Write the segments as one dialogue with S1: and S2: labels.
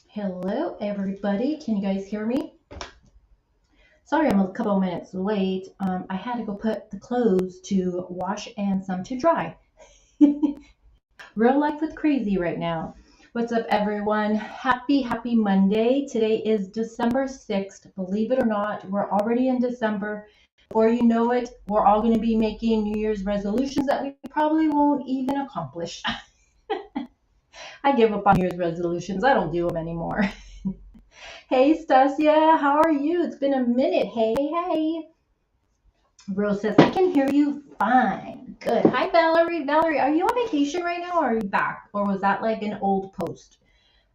S1: Hello, everybody. Can you guys hear me? Sorry, I'm a couple minutes late. I had to go put the clothes to wash and some to dry. Real life with crazy right now. What's up, everyone? Happy Monday. Today is December 6th. Believe it or not, we're already in December. Before you know it, we're all going to be making New Year's resolutions that we probably won't even accomplish. I give up on New Year's resolutions. I don't do them anymore. Hey, Stasia, how are you? It's been a minute. Hey. Rose says, I can hear you fine. Good. Hi, Valerie. Valerie, are you on vacation right now or are you back? Or was that like an old post?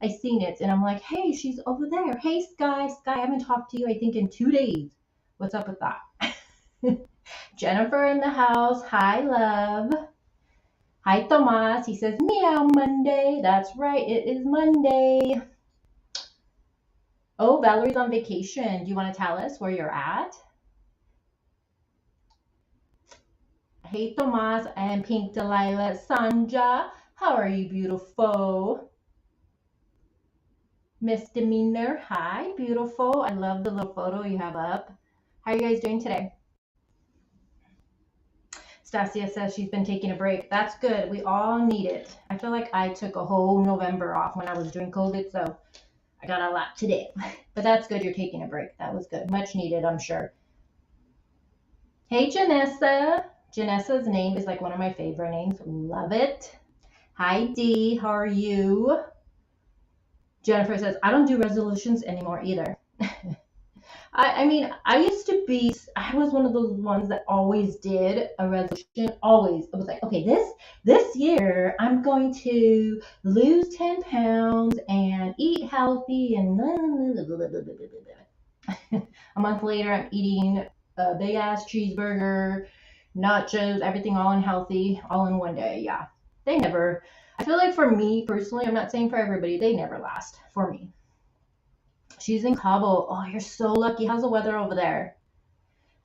S1: I seen it and I'm like, hey, she's over there. Hey, Sky. Sky, I haven't talked to you, I think, in 2 days. What's up with that? Jennifer in the house. Hi, love. Hi, Tomas. He says, meow Monday. That's right. It is Monday. Oh, Valerie's on vacation. Do you want to tell us where you're at? Hey, Tomas and Pink Delilah. Sanja, how are you, beautiful? Misdemeanor, hi, beautiful. I love the little photo you have up. How are you guys doing today? Stasia says she's been taking a break. That's good. We all need it. I feel like I took a whole November off when I was doing COVID, so I got a lot today. But that's good you're taking a break. That was good. Much needed, I'm sure. Hey, Janessa. Janessa's name is like one of my favorite names. Love it. Hi, Dee. How are you? Jennifer says, I don't do resolutions anymore either. I mean, I was one of those ones that always did a resolution. Always. I was like, okay, this year I'm going to lose 10 pounds and eat healthy and a month later I'm eating a big ass cheeseburger, nachos, everything all unhealthy, all in one day. Yeah. I feel like for me personally, I'm not saying for everybody, they never last for me. She's in Cabo. Oh, you're so lucky. How's the weather over there?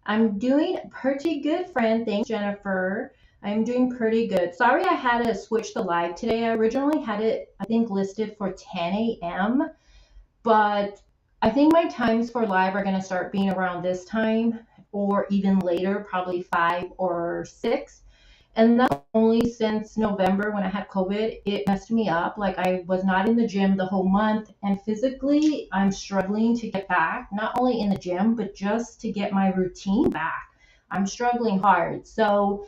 S1: I'm doing pretty good, friend. Thanks, Jennifer. I'm doing pretty good. Sorry I had to switch the live today. I originally had it, I think, listed for 10 a.m., but I think my times for live are going to start being around this time or even later, probably 5 or 6. And that's only since November when I had COVID. It messed me up. Like I was not in the gym the whole month. And physically, I'm struggling to get back, not only in the gym, but just to get my routine back. I'm struggling hard. So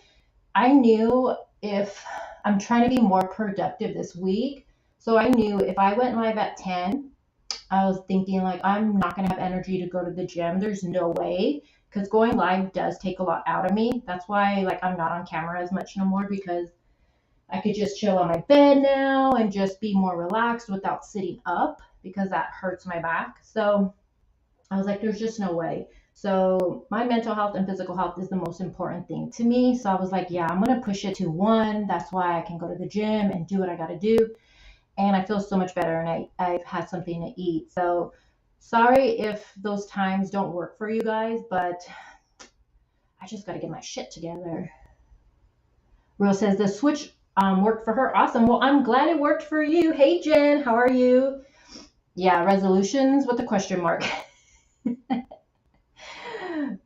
S1: I knew if I'm trying to be more productive this week. So I knew if I went live at 10, I was thinking like, I'm not going to have energy to go to the gym. There's no way because going live does take a lot out of me. That's why like I'm not on camera as much no more because I could just chill on my bed now and just be more relaxed without sitting up because that hurts my back. So I was like, there's just no way. So my mental health and physical health is the most important thing to me. So I was like, yeah, I'm going to push it to 1. That's why I can go to the gym and do what I got to do. And I feel so much better and I've had something to eat. So sorry if those times don't work for you guys, but I just got to get my shit together. Rose says the switch worked for her. Awesome. Well, I'm glad it worked for you. Hey, Jen, how are you? Yeah, resolutions with a question mark.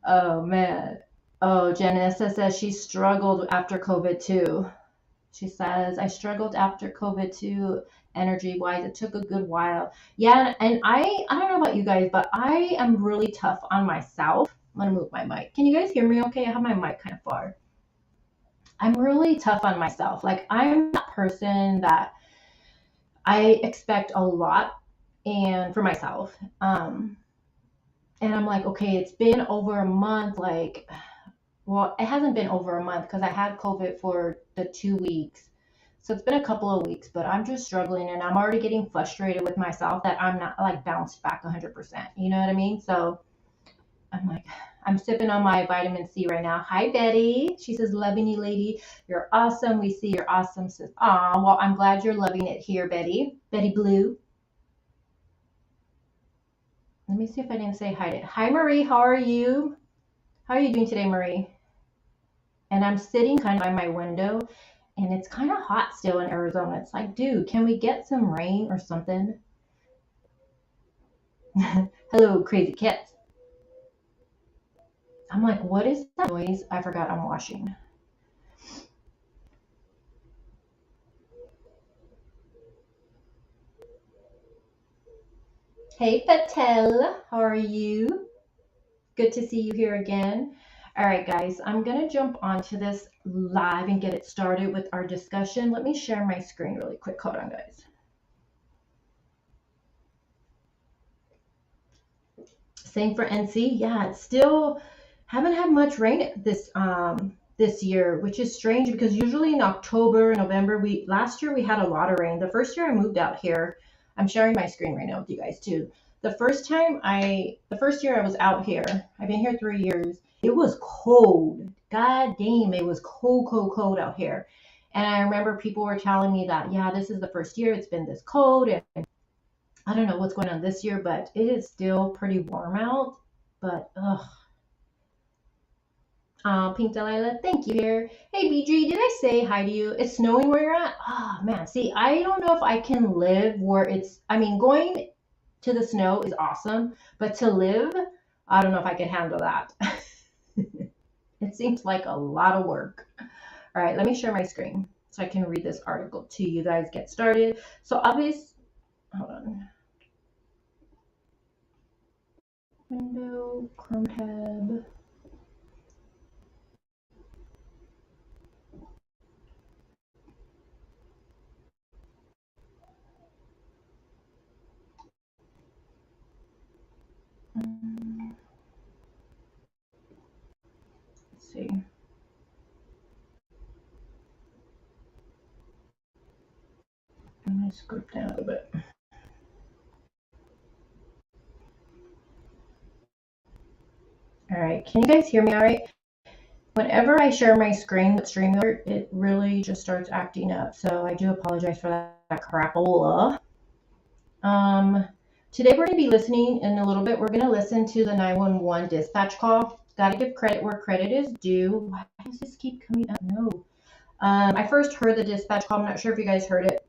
S1: Oh, man. Oh, Janessa says she struggled after COVID too. She says, I struggled after COVID too, energy wise. It took a good while. Yeah, and I don't know about you guys, but I am really tough on myself. I'm gonna move my mic. Can you guys hear me okay? I have my mic kind of far. I'm really tough on myself. Like I'm that person that I expect a lot and for myself. And I'm like, okay, it's been over a month, like well, it hasn't been over a month because I had COVID for the 2 weeks. So it's been a couple of weeks, but I'm just struggling and I'm already getting frustrated with myself that I'm not like bounced back 100%. You know what I mean? So I'm like, I'm sipping on my vitamin C right now. Hi, Betty. She says, loving you, lady. You're awesome. We see you're awesome. Says, aw, well, I'm glad you're loving it here, Betty. Betty Blue. Let me see if I didn't say hi to. Hi, Marie. How are you? How are you doing today, Marie? And I'm sitting kind of by my window and it's kind of hot still in Arizona. It's like, dude, can we get some rain or something? Hello, crazy cats. I'm like, what is that noise? I forgot I'm washing. Hey, Patel. How are you? Good to see you here again. All right, guys, I'm going to jump onto this live and get it started with our discussion. Let me share my screen really quick. Hold on, guys. Same for NC. Yeah, it's still haven't had much rain this year, which is strange because usually in October, November, we last year we had a lot of rain. The first year I moved out here, I'm sharing my screen right now with you guys too. The first year I was out here, I've been here 3 years. It was cold. God damn, it was cold, cold, cold out here. And I remember people were telling me that, yeah, this is the first year it's been this cold, and I don't know what's going on this year, but it is still pretty warm out. But ugh. Pink Delilah, thank you here. Hey BG, did I say hi to you? It's snowing where you're at? Oh man, see, I don't know if I can live where it's, I mean, going to the snow is awesome, but to live, I don't know if I can handle that. It seems like a lot of work. All right, let me share my screen so I can read this article to you guys, get started. So obvious, hold on. Window, Chrome tab. Let's see. I'm going to scoop down a little bit. All right, can you guys hear me all right? Whenever I share my screen with StreamYard, it really just starts acting up. So I do apologize for that crapola. Today we're going to be listening in a little bit. We're going to listen to the 911 dispatch call. Got to give credit where credit is due. Why does this keep coming up? No. I first heard the dispatch call. I'm not sure if you guys heard it.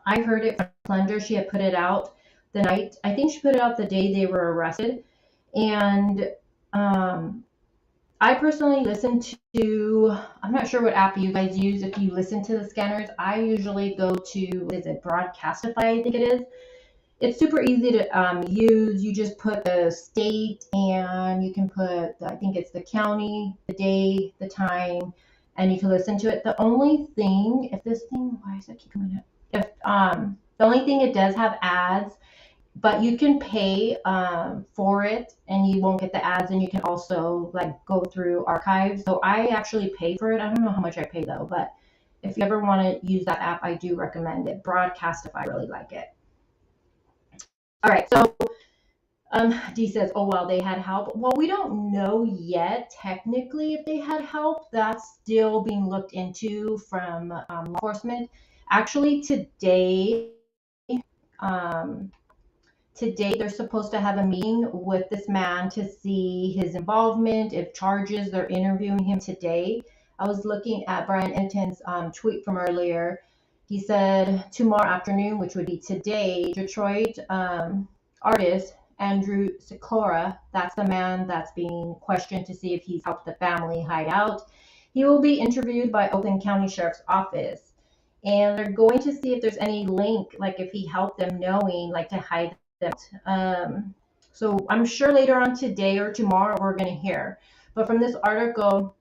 S1: I heard it from Plunger. She had put it out the night. I think she put it out the day they were arrested. And I personally listen to, I'm not sure what app you guys use if you listen to the scanners. I usually go to, is it Broadcastify, I think it is. It's super easy to use. You just put the state and you can put, I think it's the county, the day, the time, and you can listen to it. The only thing, if this thing, why does it keep coming up? If the only thing, it does have ads, but you can pay for it and you won't get the ads, and you can also like go through archives. So I actually pay for it. I don't know how much I pay though, but if you ever want to use that app, I do recommend it. Broadcastify, I really like it. All right, so Dee says, oh, well, they had help. Well, we don't know yet technically if they had help. That's still being looked into from law enforcement. Actually, um, today they're supposed to have a meeting with this man to see his involvement, if charges, they're interviewing him today. I was looking at Brian Enton's tweet from earlier. He said tomorrow afternoon, which would be today, Detroit artist Andrew Sikora, that's the man that's being questioned to see if he's helped the family hide out. He will be interviewed by Oakland County Sheriff's Office. And they're going to see if there's any link, like if he helped them knowing, like to hide them. So I'm sure later on today or tomorrow we're going to hear. But from this article,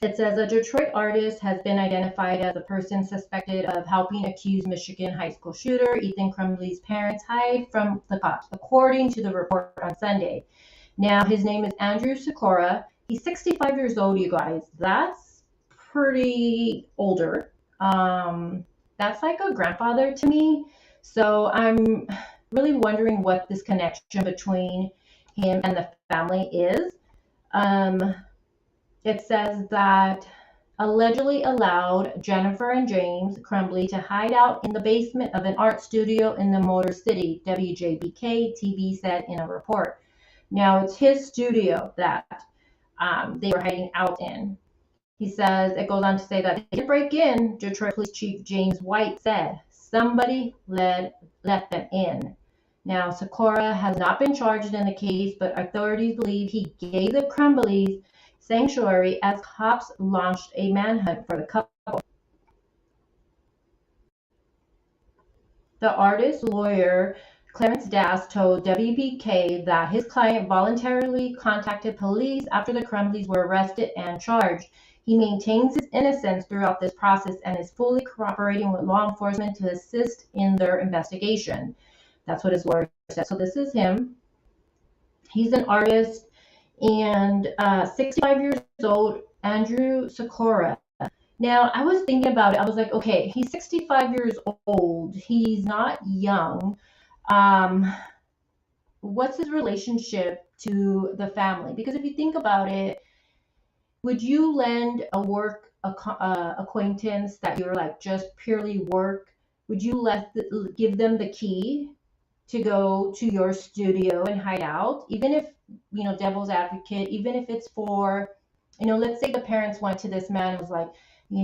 S1: it says a Detroit artist has been identified as a person suspected of helping accused Michigan high school shooter Ethan Crumbley's parents hide from the cops, according to the report on Sunday. Now, his name is Andrew Sikora. He's 65 years old, you guys. That's pretty older. That's like a grandfather to me. So I'm really wondering what this connection between him and the family is. It says that allegedly allowed Jennifer and James Crumbley to hide out in the basement of an art studio in the Motor City, WJBK TV said in a report. Now, it's his studio that they were hiding out in. He says, it goes on to say that they did break in. Detroit Police Chief James White said somebody let them in. Now, Sakura has not been charged in the case, but authorities believe he gave the Crumbleys sanctuary as cops launched a manhunt for the couple. The artist's lawyer, Clarence Das, told WPK that his client voluntarily contacted police after the Crumbleys were arrested and charged. He maintains his innocence throughout this process and is fully cooperating with law enforcement to assist in their investigation. That's what his lawyer said. So this is him. He's an artist and 65 years old, Andrew Sakura. Now, I was thinking about it. I was like, okay, he's 65 years old. He's not young. What's his relationship to the family? Because if you think about it, would you lend a work acquaintance that you're like just purely work? Would you give them the key to go to your studio and hide out? Even if, devil's advocate, even if it's for, let's say the parents went to this man and was like, we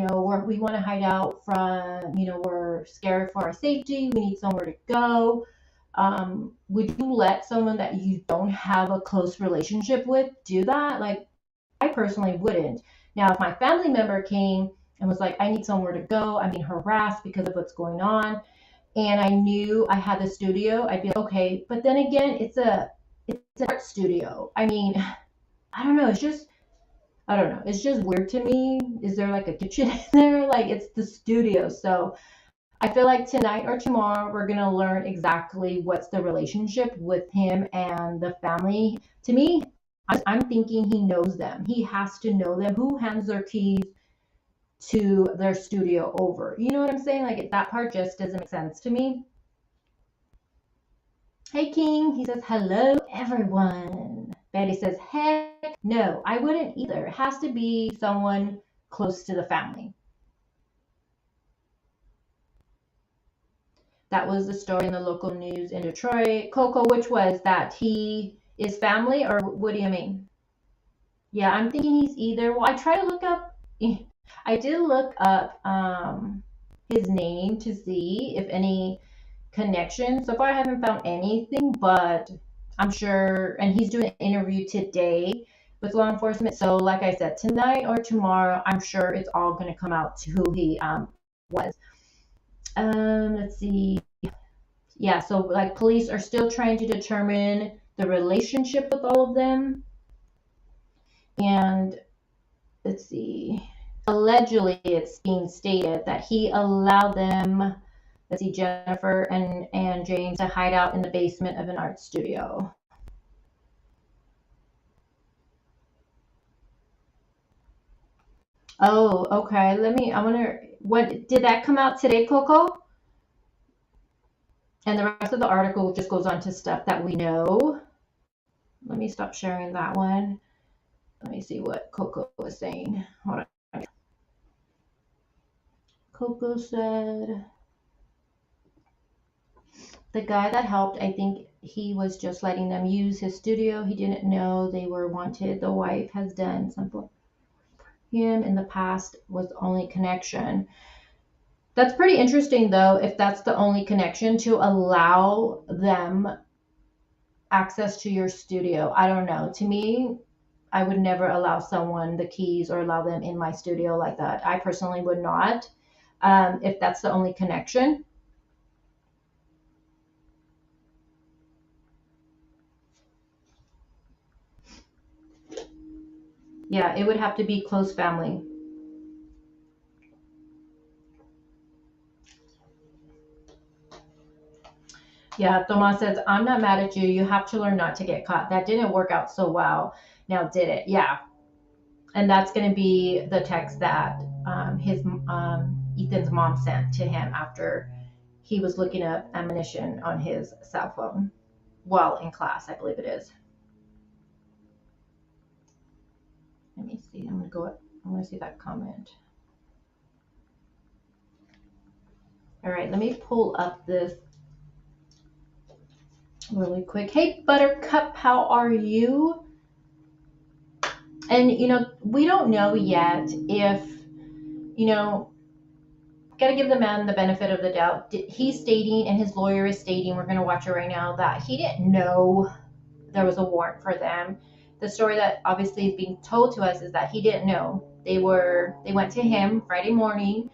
S1: want to hide out from, we're scared for our safety. We need somewhere to go. Would you let someone that you don't have a close relationship with do that? Like, I personally wouldn't. Now, if my family member came and was like, I need somewhere to go, I'm being harassed because of what's going on, and I knew I had the studio, I'd be like, okay. But then again, it's an art studio. I mean, I don't know. It's just weird to me. Is there like a kitchen in there? Like, it's the studio. So I feel like tonight or tomorrow, we're going to learn exactly what's the relationship with him and the family. To me, I'm thinking he knows them. He has to know them. Who hands their keys to their studio over? You know what I'm saying? Like, that part just doesn't make sense to me. Hey, King. He says, hello, everyone. Betty says, heck no, I wouldn't either. It has to be someone close to the family. That was the story in the local news in Detroit. Coco, which was that he is family, or what do you mean? Yeah, I'm thinking he's either. Well, I try to look up. I did look up his name to see if any connection. So far, I haven't found anything, but I'm sure. And he's doing an interview today with law enforcement. So, like I said, tonight or tomorrow, I'm sure it's all going to come out to who he was. Let's see. Yeah, so like police are still trying to determine the relationship with all of them. And let's see. Allegedly, it's being stated that he allowed them, let's see, Jennifer and James, to hide out in the basement of an art studio. Oh, okay. I wonder, what did that come out today, Coco? And the rest of the article just goes on to stuff that we know. Let me stop sharing that one. Let me see what Coco was saying. Hold on. Coco said, the guy that helped, I think he was just letting them use his studio. He didn't know they were wanted. The wife has done something him in the past was only connection. That's pretty interesting, though, if that's the only connection, to allow them access to your studio. I don't know. To me, I would never allow someone the keys or allow them in my studio like that. I personally would not, if that's the only connection. Yeah, it would have to be close family. Yeah, Tomas says, I'm not mad at you. You have to learn not to get caught. That didn't work out so well. Now, did it? Yeah. And that's going to be the text that Ethan's mom sent to him after he was looking up ammunition on his cell phone while in class, I believe it is. Let me see. I'm going to see that comment. All right, let me pull up this really quick. Hey, Buttercup, how are you? And, we don't know yet if, got to give the man the benefit of the doubt. He's stating, and his lawyer is stating, we're going to watch it right now, that he didn't know there was a warrant for them. The story that obviously is being told to us is that he didn't know. They went to him Friday morning,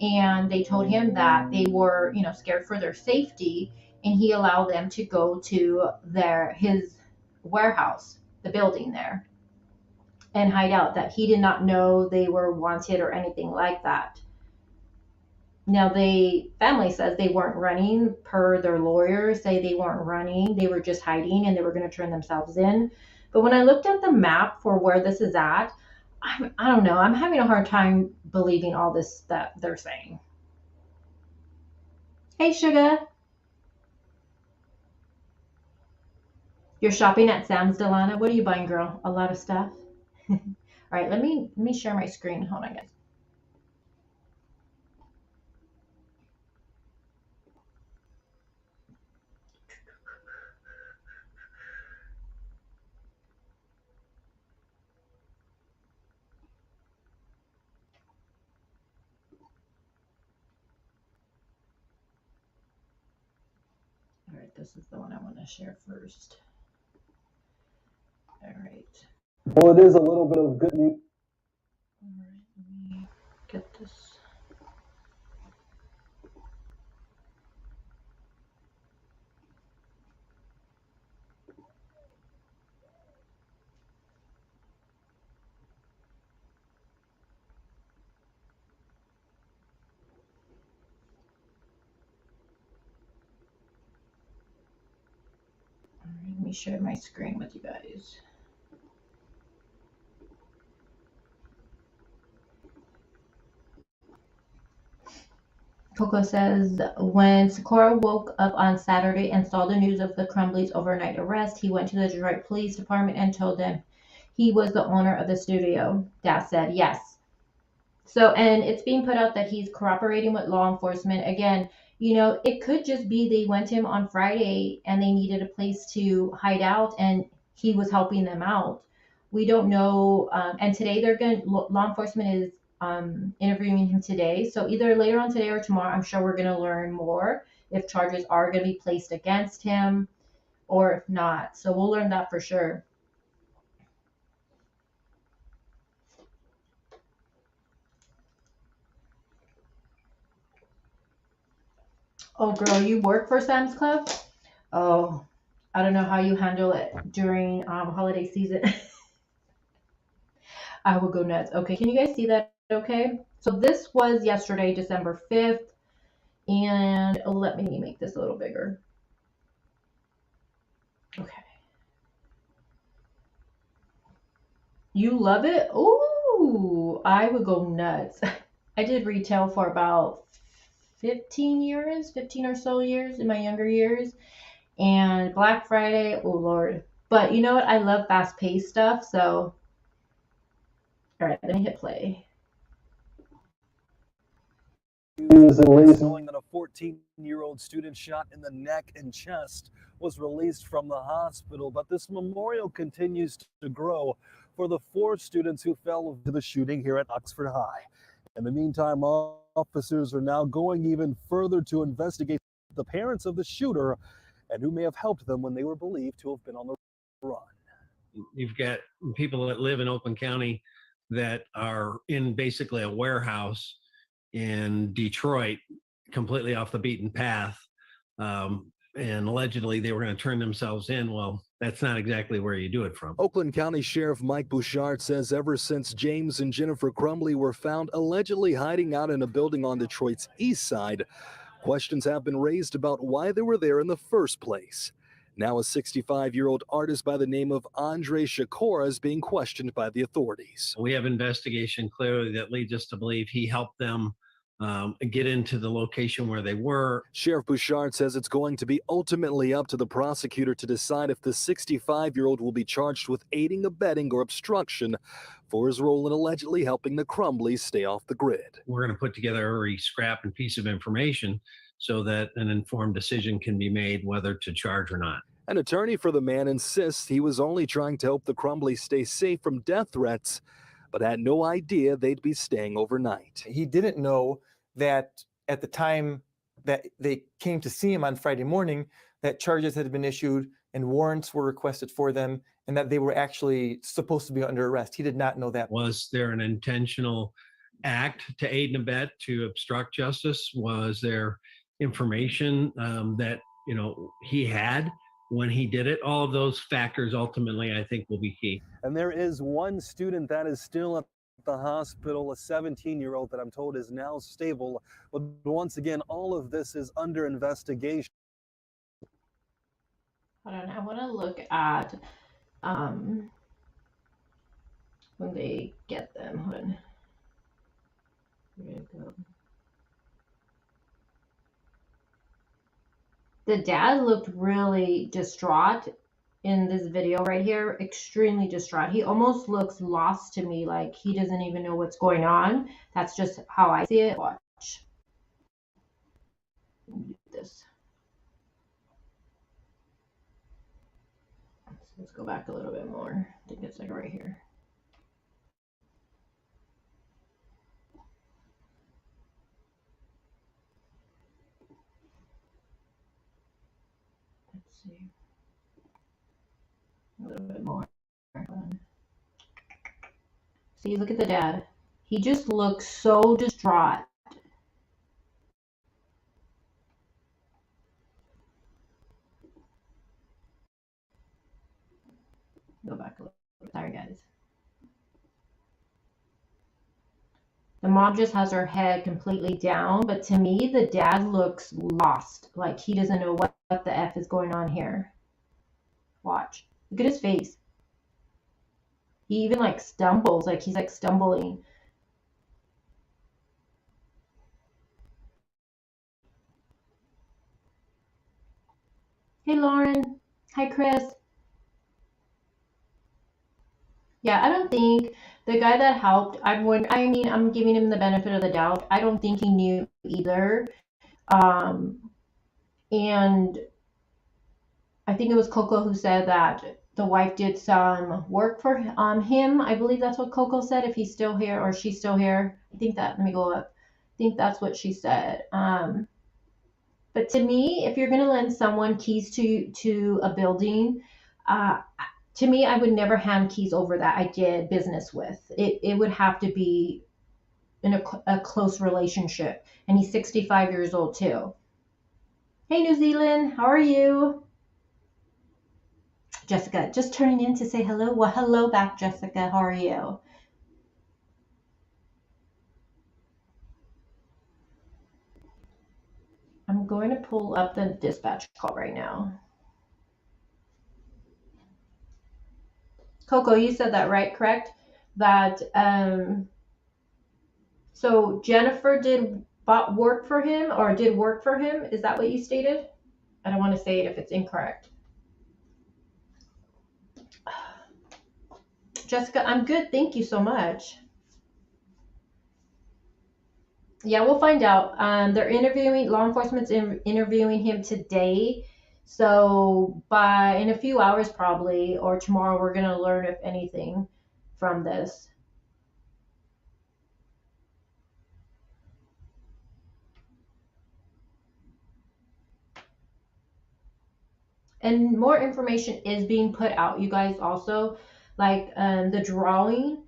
S1: and they told him that they were, scared for their safety, and he allowed them to go to his warehouse, the building there, and hide out. That he did not know they were wanted or anything like that. Now, the family says they weren't running, per their lawyers say they weren't running, they were just hiding and they were going to turn themselves in. But when I looked at the map for where this is at, I don't know, I'm having a hard time believing all this that they're saying. Hey, Sugar. You're shopping at Sam's, Delana? What are you buying, girl? A lot of stuff? All right, let me share my screen. Hold on, guys. All right, this is the one I want to share first. All right.
S2: Well, it is a little bit of good news.
S1: All right, let me get this. All right, let me share my screen with you guys. Coco says, when Sakura woke up on Saturday and saw the news of the Crumbley's overnight arrest, he went to the Detroit Police Department and told them he was the owner of the studio. Dad said, yes. So, and it's being put out that he's cooperating with law enforcement. Again, it could just be they went to him on Friday and they needed a place to hide out and he was helping them out. We don't know. And today law enforcement is interviewing him today. So either later on today or tomorrow, I'm sure we're going to learn more if charges are going to be placed against him or if not. So we'll learn that for sure. Oh, girl, you work for Sam's Club? Oh, I don't know how you handle it during holiday season. I will go nuts. Okay, can you guys see that? Okay, so this was yesterday, December 5th, and let me make this a little bigger. Okay. You love it? Ooh, I would go nuts. I did retail for about 15 or so years in my younger years. And Black Friday, oh Lord. But you know what? I love fast-paced stuff, so all right, let me hit play.
S2: Knowing that a 14-year-old student shot in the neck and chest was released from the hospital, but this memorial continues to grow for the 4 students who fell into the shooting here at Oxford High. In the meantime, officers are now going even further to investigate the parents of the shooter and who may have helped them when they were believed to have been on the run.
S3: You've got people that live in Oakland County that are in basically a warehouse in Detroit, completely off the beaten path. And allegedly they were going to turn themselves in. Well, that's not exactly where you do it from.
S2: Oakland County Sheriff Mike Bouchard says ever since James and Jennifer Crumbley were found allegedly hiding out in a building on Detroit's east side, questions have been raised about why they were there in the first place. Now a 65-year-old artist by the name of Andre Shakora is being questioned by the authorities.
S3: We have investigation clearly that leads us to believe he helped them get into the location where they were.
S2: Sheriff Bouchard says it's going to be ultimately up to the prosecutor to decide if the 65-year-old will be charged with aiding, abetting, or obstruction for his role in allegedly helping the Crumbleys stay off the grid.
S3: We're going to put together every scrap and piece of information so that an informed decision can be made whether to charge or not.
S2: An attorney for the man insists he was only trying to help the Crumbleys stay safe from death threats, but had no idea they'd be staying overnight.
S4: He didn't know that at the time that they came to see him on Friday morning, that charges had been issued and warrants were requested for them, and that they were actually supposed to be under arrest. He did not know that.
S3: Was there an intentional act to aid and abet to obstruct justice? Was there information that he had when he did it? All of those factors ultimately, I think, will be key.
S2: And there is one student that is still at the hospital, a 17-year-old that I'm told is now stable. But once again, all of this is under investigation.
S1: Hold on, I want to look at when they get them. Hold on. Where did it go? The dad looked really distraught in this video right here, extremely distraught. He almost looks lost to me, like he doesn't even know what's going on. That's just how I see it. Watch. Let me do this. Let's go back a little bit more. I think it's like right here. Let's see. A little bit more. See, look at the dad. He just looks so distraught. Go back a little bit. Sorry, guys. The mom just has her head completely down, but to me, the dad looks lost. Like he doesn't know what the F is going on here. Watch. Look at his face. He even like stumbles, like he's like stumbling. Hey, Lauren. Hi, Chris. Yeah, I don't think the guy that helped, I'm giving him the benefit of the doubt. I don't think he knew either. And I think it was Coco who said that the wife did some work for him. I believe that's what Coco said, if he's still here or she's still here. I think that, let me go up. I think that's what she said. But to me, if you're going to lend someone keys to a building, to me, I would never hand keys over that I did business with. It would have to be in a close relationship. And he's 65 years old too. Hey, New Zealand, how are you? Jessica, just turning in to say hello. Well, hello back, Jessica. How are you? I'm going to pull up the dispatch call right now. Coco, you said that, right? Correct? That, so Jennifer did work for him or did work for him. Is that what you stated? I don't want to say it if it's incorrect. Jessica, I'm good. Thank you so much. Yeah, we'll find out. They're interviewing, law enforcement's interviewing him today. So in a few hours probably, or tomorrow, we're going to learn if anything from this. And more information is being put out, you guys, also. Like the drawing,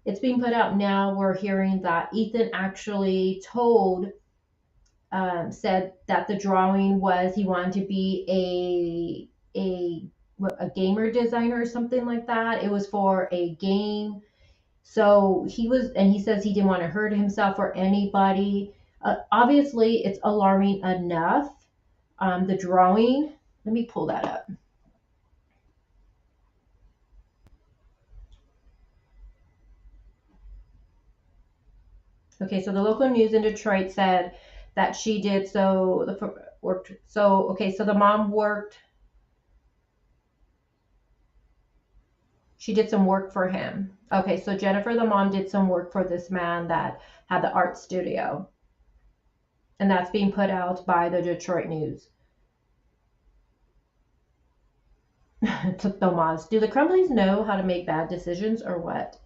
S1: it's being put out now. We're hearing that Ethan actually said that the drawing was, he wanted to be a gamer designer or something like that. It was for a game. So he says he didn't want to hurt himself or anybody. Obviously, it's alarming enough. The drawing, let me pull that up. Okay, so the local news in Detroit said that she did so the mom worked. She did some work for him. Okay, so Jennifer, the mom, did some work for this man that had the art studio. And that's being put out by the Detroit News. To Thomas, do the Crumbleys know how to make bad decisions or what?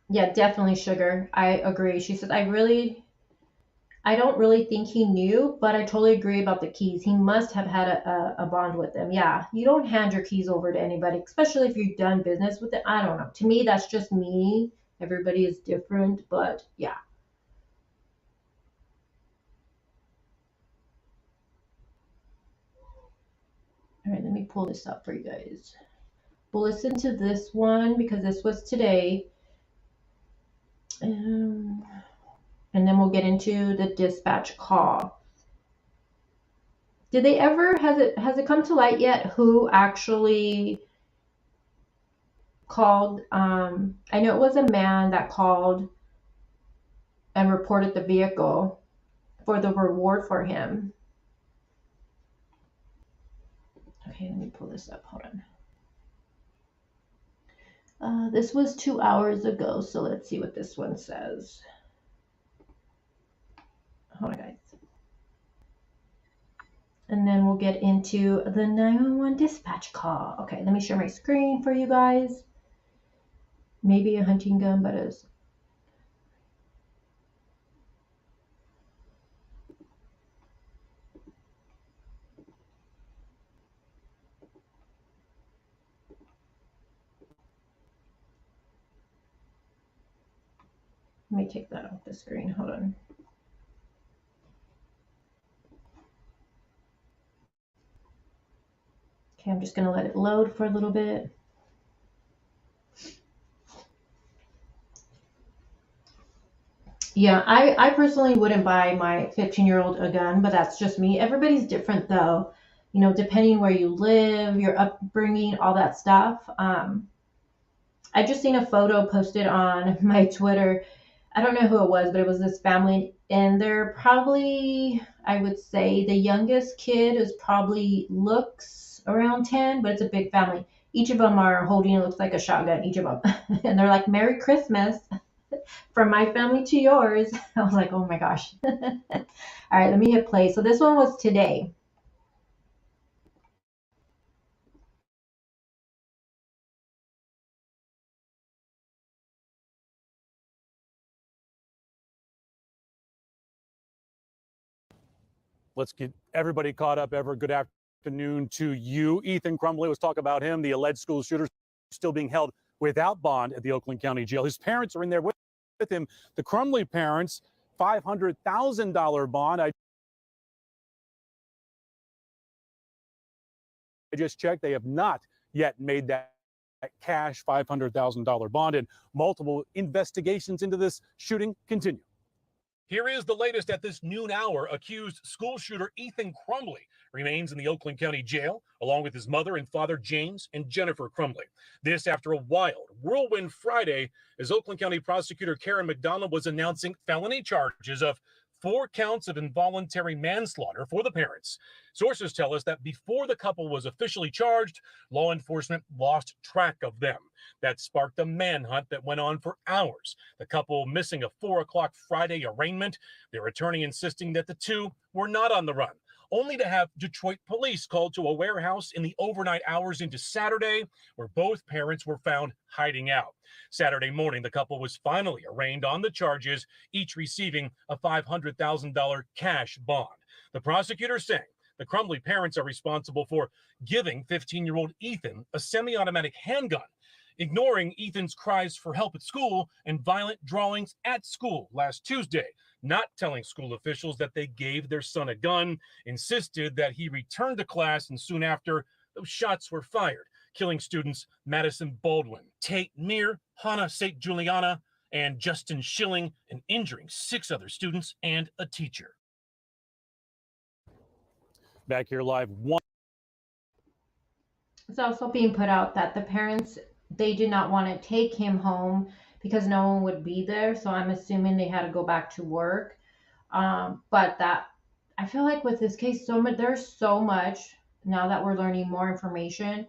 S1: Yeah, definitely sugar. I agree. She said, I don't really think he knew, but I totally agree about the keys. He must have had a bond with them. Yeah, you don't hand your keys over to anybody, especially if you've done business with it. I don't know. To me, that's just me. Everybody is different, but yeah. All right, let me pull this up for you guys. We'll listen to this one because this was today. Um, and then we'll get into the dispatch call. Did they ever, has it come to light yet who actually called? I know it was a man that called and reported the vehicle for the reward for him. Okay, let me pull this up. Hold on. This was 2 hours ago, so let's see what this one says. Hold on, guys. And then we'll get into the 911 dispatch call. Okay, let me share my screen for you guys. Maybe a hunting gun, but it's let me take that off the screen. Hold on. Okay, I'm just gonna let it load for a little bit. Yeah, I personally wouldn't buy my 15-year-old a gun, but that's just me. Everybody's different though. You know, depending where you live, your upbringing, all that stuff. I just seen a photo posted on my Twitter. I don't know who it was, but it was this family, and they're probably, I would say, the youngest kid is probably looks around 10, but it's a big family. Each of them are holding, it looks like a shotgun, each of them. And they're like, Merry Christmas from my family to yours. I was like, oh my gosh. All right, let me hit play. So this one was today.
S5: Let's get everybody caught up. Good afternoon to you. Ethan Crumbley, let's talk about him, the alleged school shooter, still being held without bond at the Oakland County Jail. His parents are in there with him. The Crumbley parents, $500,000 bond. I just checked. They have not yet made that cash $500,000 bond, and multiple investigations into this shooting continue. Here is the latest at this noon hour. Accused school shooter Ethan Crumbley remains in the Oakland County Jail, along with his mother and father, James and Jennifer Crumbley. This after a wild whirlwind Friday, as Oakland County prosecutor Karen McDonald was announcing felony charges of 4 counts of involuntary manslaughter for the parents. Sources tell us that before the couple was officially charged, law enforcement lost track of them. That sparked a manhunt that went on for hours. The couple missing a 4 o'clock Friday arraignment, their attorney insisting that the two were not on the run, only to have Detroit police called to a warehouse in the overnight hours into Saturday, where both parents were found hiding out. Saturday morning, the couple was finally arraigned on the charges, each receiving a $500,000 cash bond. The prosecutor saying the Crumbley parents are responsible for giving 15-year-old Ethan a semi-automatic handgun, ignoring Ethan's cries for help at school and violent drawings at school last Tuesday, not telling school officials that they gave their son a gun, insisted that he returned to class, and soon after, those shots were fired, killing students Madison Baldwin, Tate Meir, Hannah St. Juliana, and Justin Schilling, and injuring 6 other students and a teacher. Back here live.
S1: It's also being put out that the parents, they did not want to take him home because no one would be there. So I'm assuming they had to go back to work. But that, I feel like with this case, there's so much now that we're learning more information.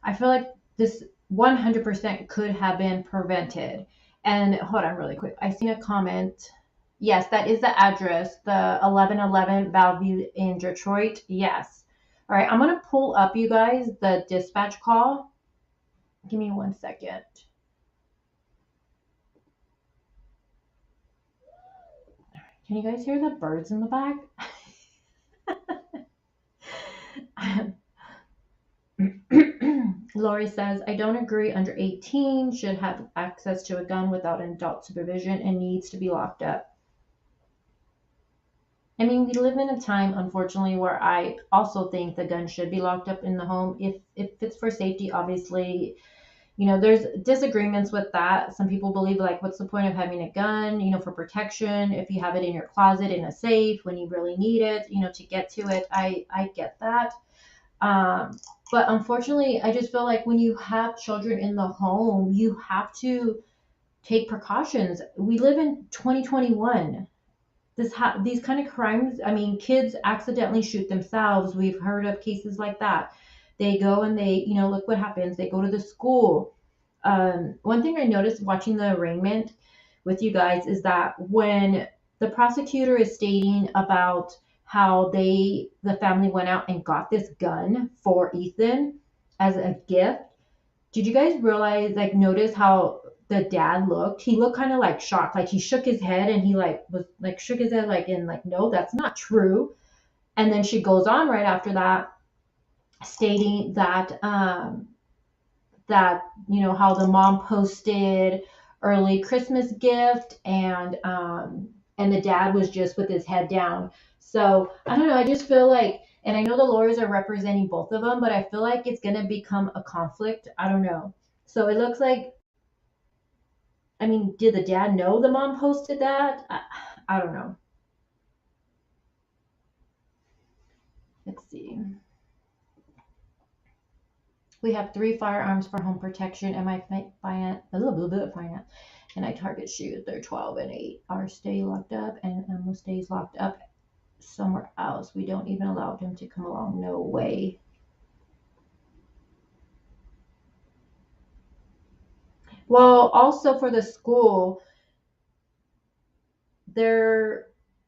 S1: I feel like this 100% could have been prevented. And hold on really quick. I seen a comment. Yes, that is the address, the 1111 Valview in Detroit. Yes. All right, I'm going to pull up, you guys, the dispatch call. Give me 1 second. Can you guys hear the birds in the back? Lori says, I don't agree. Under 18 should have access to a gun without an adult supervision and needs to be locked up. I mean, we live in a time, unfortunately, where I also think the gun should be locked up in the home if it's for safety. Obviously, there's disagreements with that. Some people believe, like, what's the point of having a gun, for protection if you have it in your closet in a safe when you really need it, to get to it. I get that. But unfortunately, I just feel like when you have children in the home, you have to take precautions. We live in 2021. These kind of crimes, I mean, kids accidentally shoot themselves. We've heard of cases like that. They go and they, look what happens. They go to the school. One thing I noticed watching the arraignment with you guys is that when the prosecutor is stating about how the family went out and got this gun for Ethan as a gift, did you guys realize, like, notice how the dad looked? He looked kind of like shocked, like he shook his head and he shook his head like no, that's not true. And then she goes on right after that, stating that how the mom posted early Christmas gift and the dad was just with his head down. So I don't know, I just feel like, and I know the lawyers are representing both of them, but I feel like it's going to become a conflict. I don't know. So it looks like, I mean, did the dad know the mom posted that? I don't know. Let's see. We have 3 firearms for home protection, and my finance, and I target shoot. They're 12 and 8. Ours stay locked up, and Emma stays locked up somewhere else. We don't even allow him to come along. No way. Well, also for the school, they're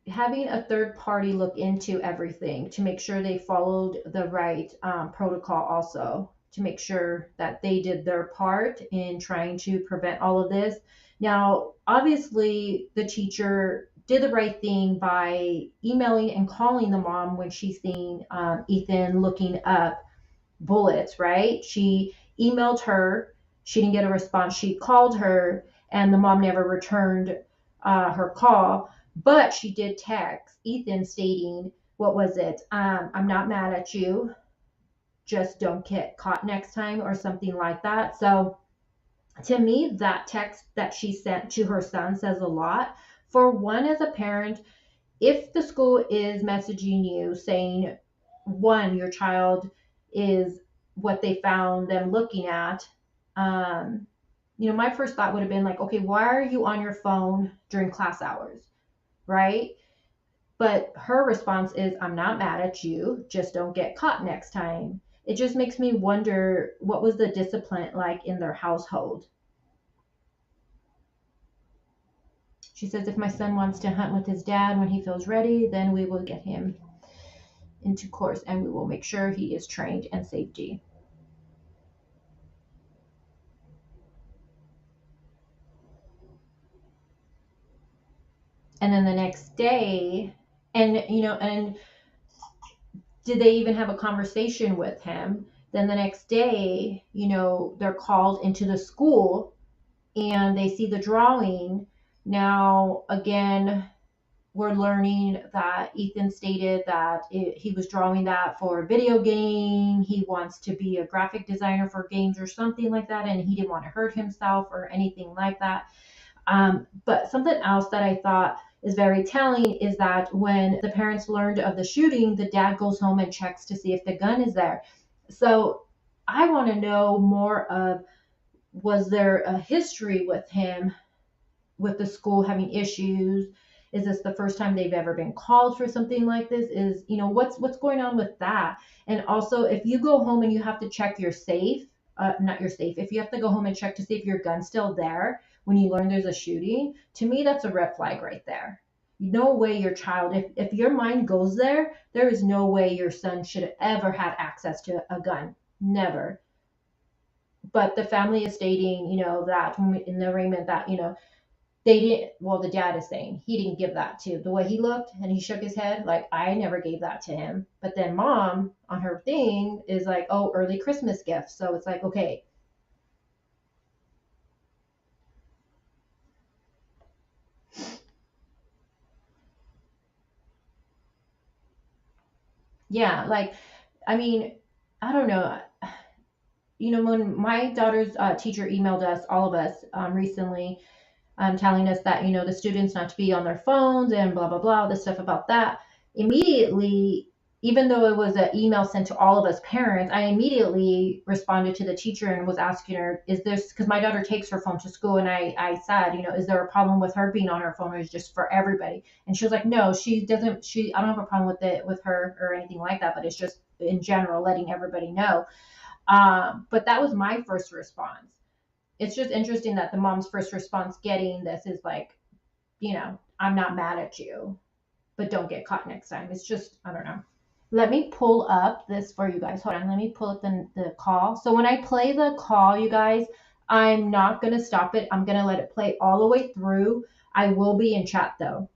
S1: having a third party look into everything to make sure they followed the right protocol, also to make sure that they did their part in trying to prevent all of this. Now, obviously, the teacher did the right thing by emailing and calling the mom when she's seen Ethan looking up bullets, right? She emailed her. She didn't get a response. She called her, and the mom never returned her call. But she did text Ethan stating, what was it? I'm not mad at you. Just don't get caught next time, or something like that. So to me, that text that she sent to her son says a lot. For one, as a parent, if the school is messaging you saying, one, your child is what they found them looking at, my first thought would have been like, okay, why are you on your phone during class hours, right? But her response is, I'm not mad at you, just don't get caught next time. It just makes me wonder, what was the discipline like in their household? She says, if my son wants to hunt with his dad when he feels ready, then we will get him into course and we will make sure he is trained and safety. And then the next day, and did they even have a conversation with him? Then the next day, they're called into the school and they see the drawing. Now, again, we're learning that Ethan stated that he was drawing that for a video game. He wants to be a graphic designer for games or something like that, and he didn't want to hurt himself or anything like that. But something else that I thought is very telling is that when the parents learned of the shooting, the dad goes home and checks to see if the gun is there. So I want to know more of, was there a history with him, with the school having issues? Is this the first time they've ever been called for something like this? Is, what's going on with that? And also, if you go home and you have to check your safe, not your safe, if you have to go home and check to see if your gun's still there when you learn there's a shooting, to me, that's a red flag right there. No way your child, if your mind goes there, there is no way your son should have ever had access to a gun. Never. But the family is stating, that in the arraignment that, they didn't, well, the dad is saying he didn't give that to, the way he looked and he shook his head, like, I never gave that to him. But then mom on her thing is like, oh, early Christmas gift. So it's like, okay. Yeah, like, I mean, I don't know. You know, when my daughter's teacher emailed us, all of us, recently, telling us that, you know, the students not to be on their phones and blah, blah, blah, the stuff about that. Immediately, even though it was an email sent to all of us parents, I immediately responded to the teacher and was asking her, is this, because my daughter takes her phone to school, and I said, you know, is there a problem with her being on her phone, or is it just for everybody? And she was like, no, she doesn't, I don't have a problem with it, with her or anything like that, but it's just in general letting everybody know. But that was my first response. It's just interesting that the mom's first response getting this is like, you know, I'm not mad at you, but don't get caught next time. It's just, I don't know. Let me pull up this for you guys. Hold on. Let me pull up the call. So when I play the call, you guys, I'm not going to stop it. I'm going to let it play all the way through. I will be in chat though.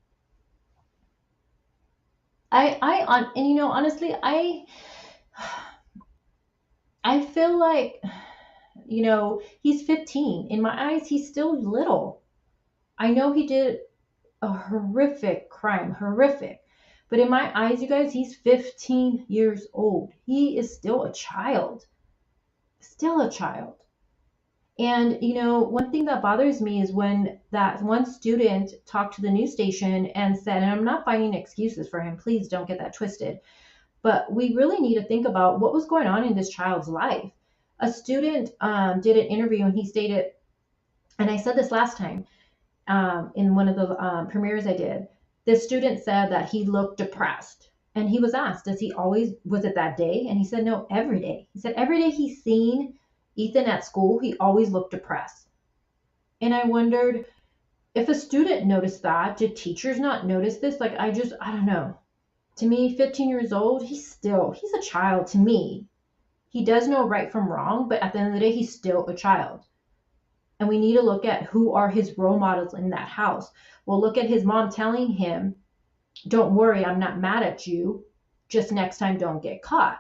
S1: And you know, honestly, I feel like, you know, he's 15. In my eyes, he's still little. I know he did a horrific crime, horrific. But in my eyes, you guys, he's 15 years old. He is still a child. Still a child. And, you know, one thing that bothers me is when that one student talked to the news station and said, and I'm not finding excuses for him, please don't get that twisted, but we really need to think about what was going on in this child's life. A student did an interview and he stated, and I said this last time in one of the premieres I did, the student said that he looked depressed. And he was asked, was it that day? And he said, no, every day. He said, every day he's seen Ethan at school, he always looked depressed. And I wondered if a student noticed that, did teachers not notice this? Like, I don't know. To me, 15 years old, he's a child to me. He does know right from wrong, but at the end of the day, he's still a child. And we need to look at who are his role models in that house. Well, look at his mom telling him, don't worry, I'm not mad at you. Just next time, don't get caught.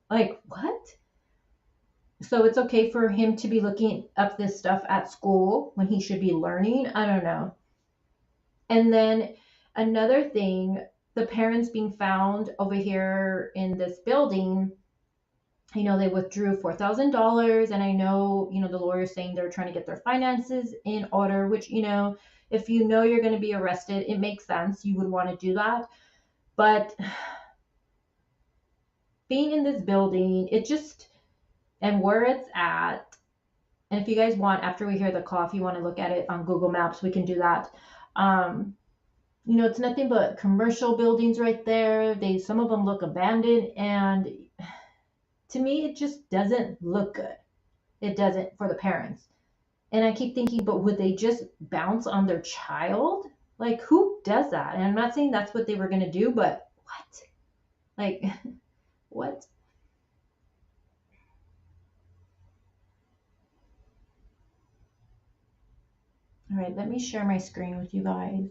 S1: Like, what? So it's okay for him to be looking up this stuff at school when he should be learning? I don't know. And then another thing, the parents being found over here in this building, you know, they withdrew $4,000. And I know, you know, the lawyer's saying they're trying to get their finances in order, which, you know, if you know you're going to be arrested, it makes sense. You would want to do that. But being in this building, it just, and where it's at, and if you guys want, after we hear the call, if you want to look at it on Google Maps, we can do that. You know, it's nothing but commercial buildings right there. Some of them look abandoned, and to me, it just doesn't look good. It doesn't for the parents. And I keep thinking, but would they just bounce on their child? Like, who does that? And I'm not saying that's what they were going to do, but what? Like, what? All right, let me share my screen with you guys.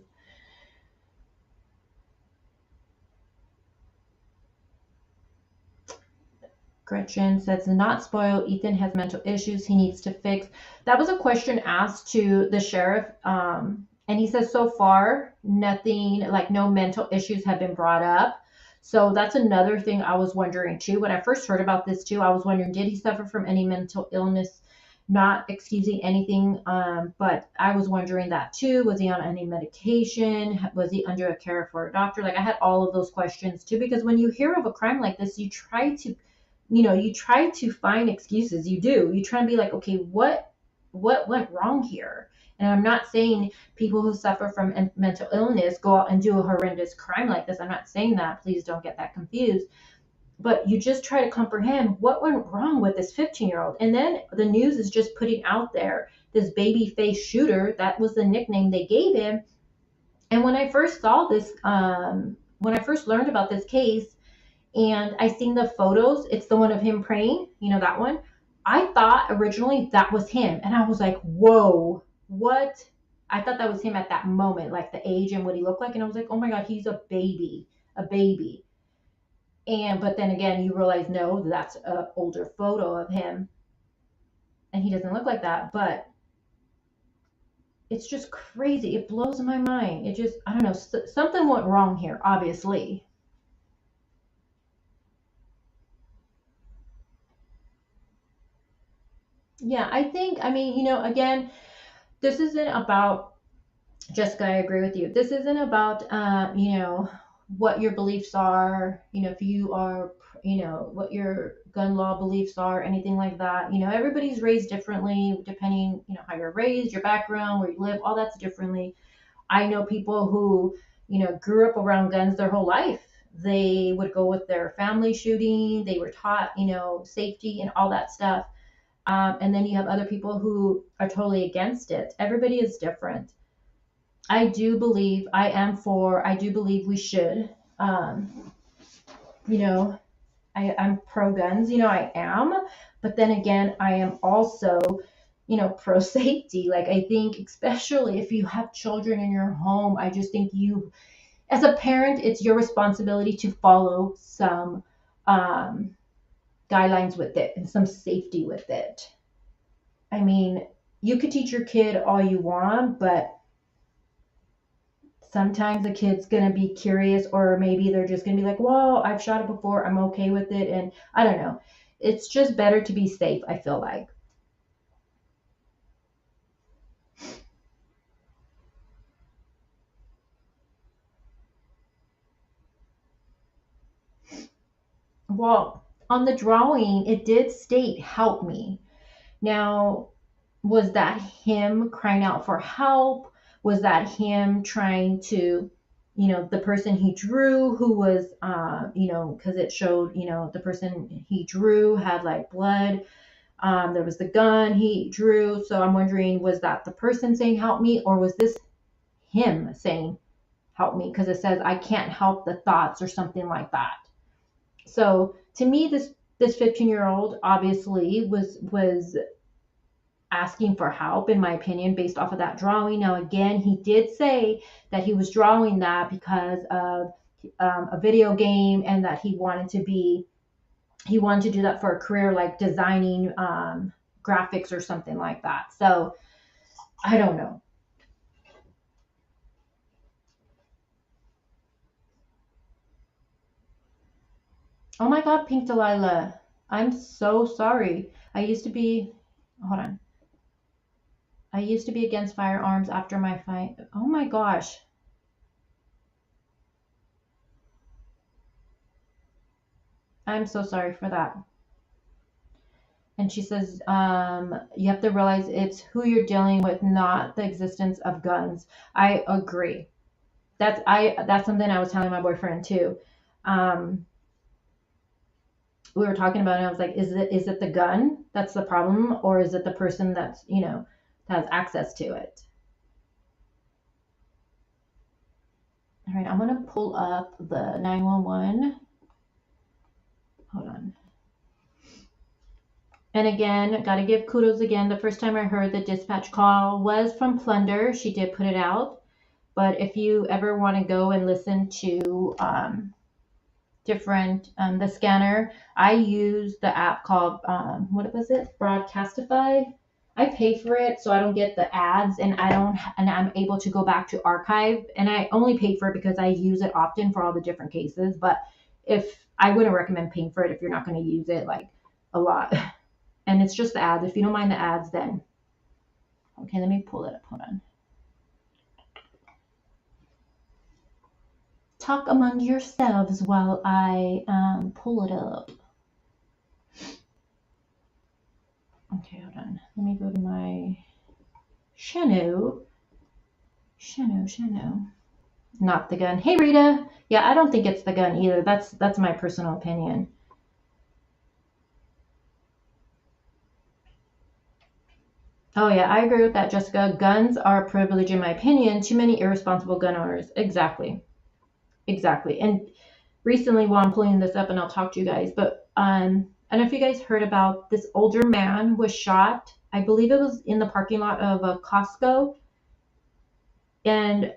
S1: Gretchen says, not spoil. Ethan has mental issues he needs to fix. That was a question asked to the sheriff. And he says, so far, nothing, like no mental issues have been brought up. So that's another thing I was wondering too. When I first heard about this too, I was wondering, did he suffer from any mental illness? Not excusing anything, but I was wondering that too. Was he on any medication? Was he under a care for a doctor? Like, I had all of those questions too, because when you hear of a crime like this, you try to find excuses. You do. You try and be like, okay, what went wrong here? And I'm not saying people who suffer from mental illness go out and do a horrendous crime like this. I'm not saying that. Please don't get that confused. But you just try to comprehend what went wrong with this 15-year-old. And then the news is just putting out there this baby face shooter. That was the nickname they gave him. And when I first saw this, when I first learned about this case and I seen the photos, it's the one of him praying, you know, that one. I thought originally that was him. And I was like, whoa, what I thought that was him at that moment, like the age and what he looked like. And I was like, oh my God, he's a baby, a baby. But then again, you realize, no, that's an older photo of him and he doesn't look like that. But it's just crazy. It blows my mind. It just, I don't know, something went wrong here, obviously. Yeah, I mean, again, this isn't about, Jessica, I agree with you. This isn't about, what your beliefs are, if you are, what your gun law beliefs are, anything like that. Everybody's raised differently, depending, how you're raised, your background, where you live, all that's differently. I know people who, grew up around guns their whole life. They would go with their family shooting. They were taught, safety and all that stuff. And then you have other people who are totally against it. Everybody is different. I do believe we should. I'm pro guns, I am. But then again, I am also, pro safety. Like, I think, especially if you have children in your home, I just think you, as a parent, it's your responsibility to follow some guidelines with it and some safety with it. I mean, you could teach your kid all you want, but sometimes a kid's going to be curious, or maybe they're just going to be like, well, I've shot it before, I'm okay with it. And I don't know. It's just better to be safe, I feel like. Well, on the drawing, it did state, help me. Now, was that him crying out for help? Was that him trying to, the person he drew, who was, because it showed, the person he drew had like blood. There was the gun he drew. So I'm wondering, was that the person saying help me, or was this him saying help me? Because it says, I can't help the thoughts, or something like that. So to me, this 15-year-old obviously was asking for help, in my opinion, based off of that drawing. Now, again, he did say that he was drawing that because of a video game, and that he wanted to do that for a career, like designing graphics or something like that. So I don't know. Oh my God, Pink Delilah, I'm so sorry. I used to be against firearms after my fight. Oh my gosh. I'm so sorry for that. And she says, you have to realize it's who you're dealing with, not the existence of guns. I agree. That's something I was telling my boyfriend too. We were talking about it. I was like, is it the gun that's the problem, or is it the person that's, has access to it? All right, I'm gonna pull up the 911. Hold on. And again, gotta give kudos again. The first time I heard the dispatch call was from Plunder. She did put it out. But if you ever want to go and listen to different, the scanner, I use the app called, what was it? Broadcastify. I pay for it so I don't get the ads, and I'm able to go back to archive. And I only pay for it because I use it often for all the different cases. But if I wouldn't recommend paying for it if you're not going to use it like a lot. And it's just the ads. If you don't mind the ads, then okay, let me pull it up. Hold on. Talk among yourselves while I pull it up. Okay, hold on. Let me go to my Shano. Not the gun. Hey, Rita. Yeah, I don't think it's the gun either. That's my personal opinion. Oh yeah, I agree with that, Jessica. Guns are a privilege, in my opinion. Too many irresponsible gun owners. Exactly. And recently, while I'm pulling this up, and I'll talk to you guys, but I don't know if you guys heard about this older man was shot. I believe it was in the parking lot of a Costco. And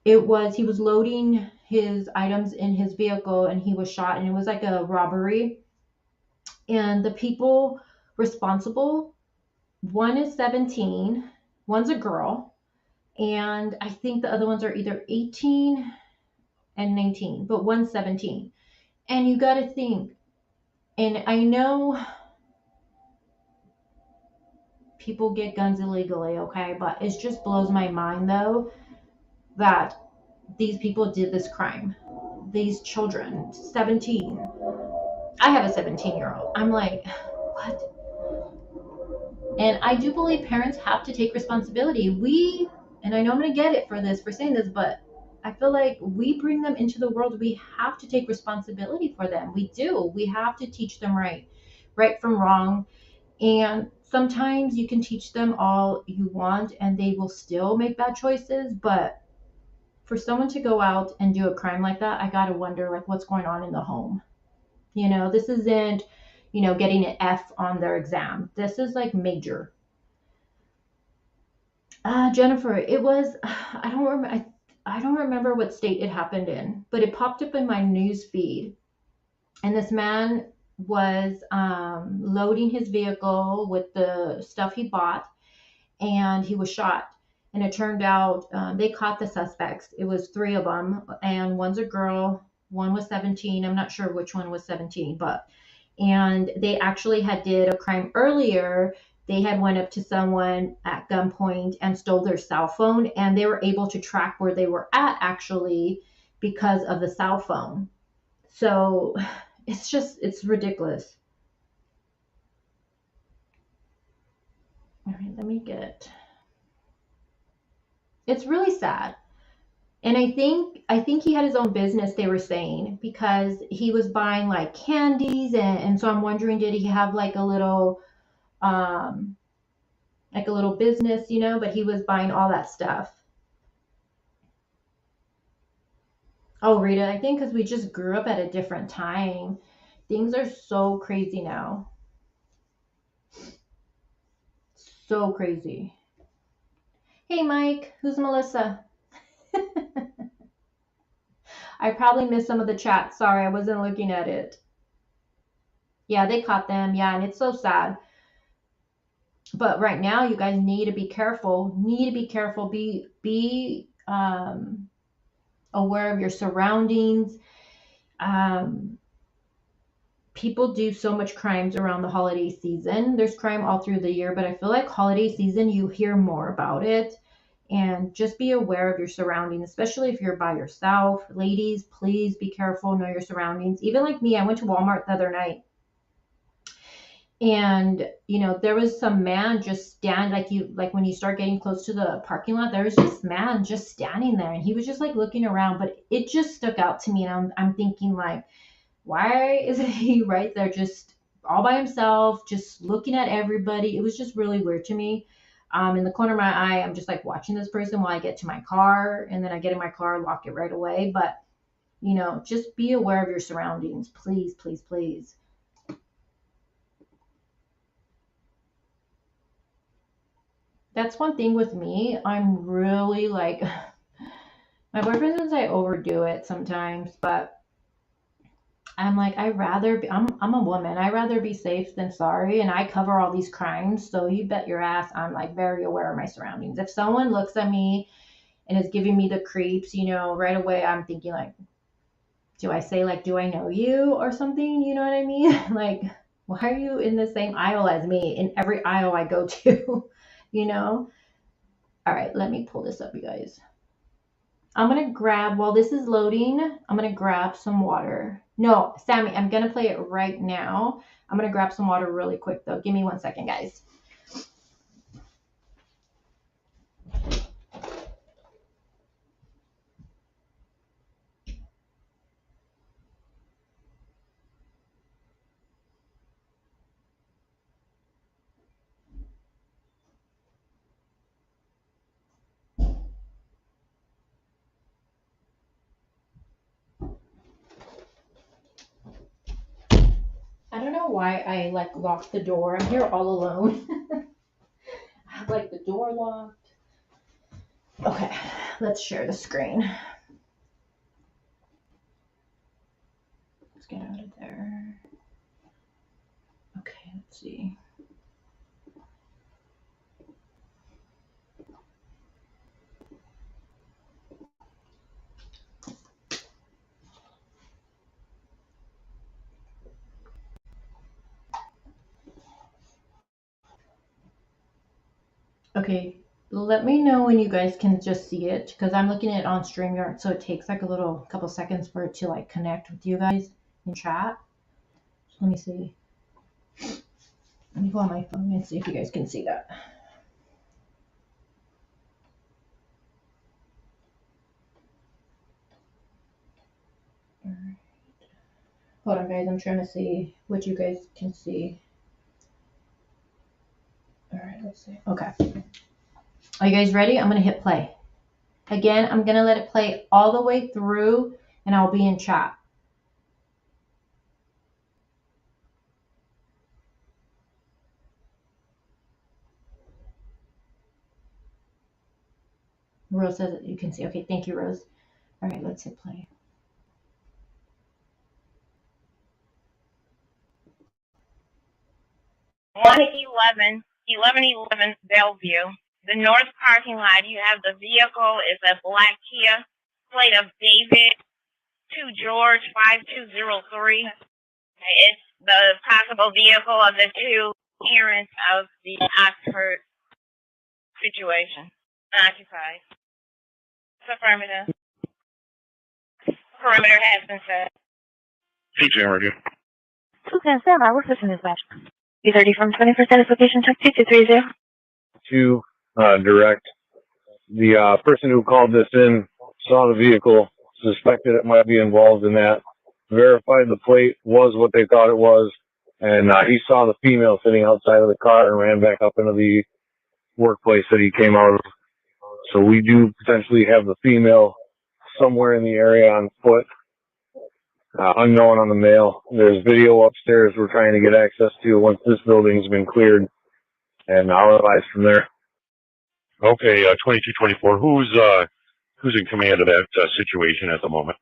S1: he was loading his items in his vehicle and he was shot, and it was like a robbery. And the people responsible, one is 17, one's a girl, and I think the other ones are either 18 and 19, but one's 17. And you got to think, and I know people get guns illegally, okay, but it just blows my mind though that these people did this crime. These children, 17. I have a 17-year-old. I'm like, what? And I do believe parents have to take responsibility. And I know I'm going to get it for saying this, but I feel like we bring them into the world. We have to take responsibility for them. We do. We have to teach them right from wrong. And sometimes you can teach them all you want and they will still make bad choices. But for someone to go out and do a crime like that, I got to wonder, like, what's going on in the home? This isn't, getting an F on their exam. This is like major. Jennifer, it was, I don't remember what state it happened in, but it popped up in my news feed. And this man was loading his vehicle with the stuff he bought, and he was shot. And it turned out they caught the suspects. It was 3 of them, and one's a girl, one was 17. I'm not sure which one was 17, and they actually did a crime earlier. They had went up to someone at gunpoint and stole their cell phone, and they were able to track where they were at actually because of the cell phone. So it's ridiculous. All right, it's really sad. And I think he had his own business, they were saying, because he was buying like candies, and so I'm wondering, did he have like a little business, but he was buying all that stuff. Oh, Rita, I think because we just grew up at a different time. Things are so crazy now. So crazy. Hey, Mike, who's Melissa? I probably missed some of the chat. Sorry, I wasn't looking at it. Yeah, they caught them. Yeah, and it's so sad. But right now, you guys need to be careful. Be aware of your surroundings. People do so much crimes around the holiday season. There's crime all through the year, but I feel like holiday season, you hear more about it. And just be aware of your surroundings, especially if you're by yourself. Ladies, please be careful, know your surroundings. Even like me, I went to Walmart the other night. And, there was some man just stand like when you start getting close to the parking lot, there was this man just standing there, and he was just like looking around, but it just stuck out to me. And I'm thinking like, why isn't he right there just all by himself, just looking at everybody? It was just really weird to me. In the corner of my eye, I'm just like watching this person while I get to my car, and then I get in my car and lock it right away. But, just be aware of your surroundings. Please, please, please. That's one thing with me. I'm really like, my boyfriend says I overdo it sometimes, but I'm like, I'm a woman. I'd rather be safe than sorry. And I cover all these crimes. So you bet your ass I'm like very aware of my surroundings. If someone looks at me and is giving me the creeps, right away, I'm thinking like, do I say like, do I know you or something? You know what I mean? Like, why are you in the same aisle as me in every aisle I go to? All right, let me pull this up, you guys. I'm going to grab, while this is loading, I'm going to grab some water. No, Sammy, I'm going to play it right now. I'm going to grab some water really quick, though. Give me 1 second, guys. I don't know why I like locked the door. I'm here all alone. I have like the door locked. Okay, let's share the screen. Let's get out of there. Okay, let's see. Okay, let me know when you guys can just see it, because I'm looking at it on StreamYard, so it takes like a couple seconds for it to like connect with you guys in chat. So let me see. Let me go on my phone and see if you guys can see that. All right. Hold on, guys. I'm trying to see what you guys can see. All right, let's see. Okay. Are you guys ready? I'm going to hit play. Again, I'm going to let it play all the way through, and I'll be in chat. Rose says that you can see. Okay, thank you, Rose. All right, let's hit play.
S6: One 1111 Bellevue. The north parking lot, you have the vehicle is a black Kia, plate of David 2 George 5203. It's the possible vehicle of the two parents of the Oxford situation. Occupied. It's affirmative. Perimeter has been set.
S7: PJ radio.
S6: Okay, stand by. We're pushing this back. B30 from 20% location check 2230.
S7: To direct. The person who called this in saw the vehicle, suspected it might be involved in that, verified the plate was what they thought it was, and he saw the female sitting outside of the car and ran back up into the workplace that he came out of. So we do potentially have the female somewhere in the area on foot, unknown on the male. There's video upstairs we're trying to get access to once this building's been cleared, and I'll advise from there.
S8: Okay, 2224. Who's in command of that situation at the moment?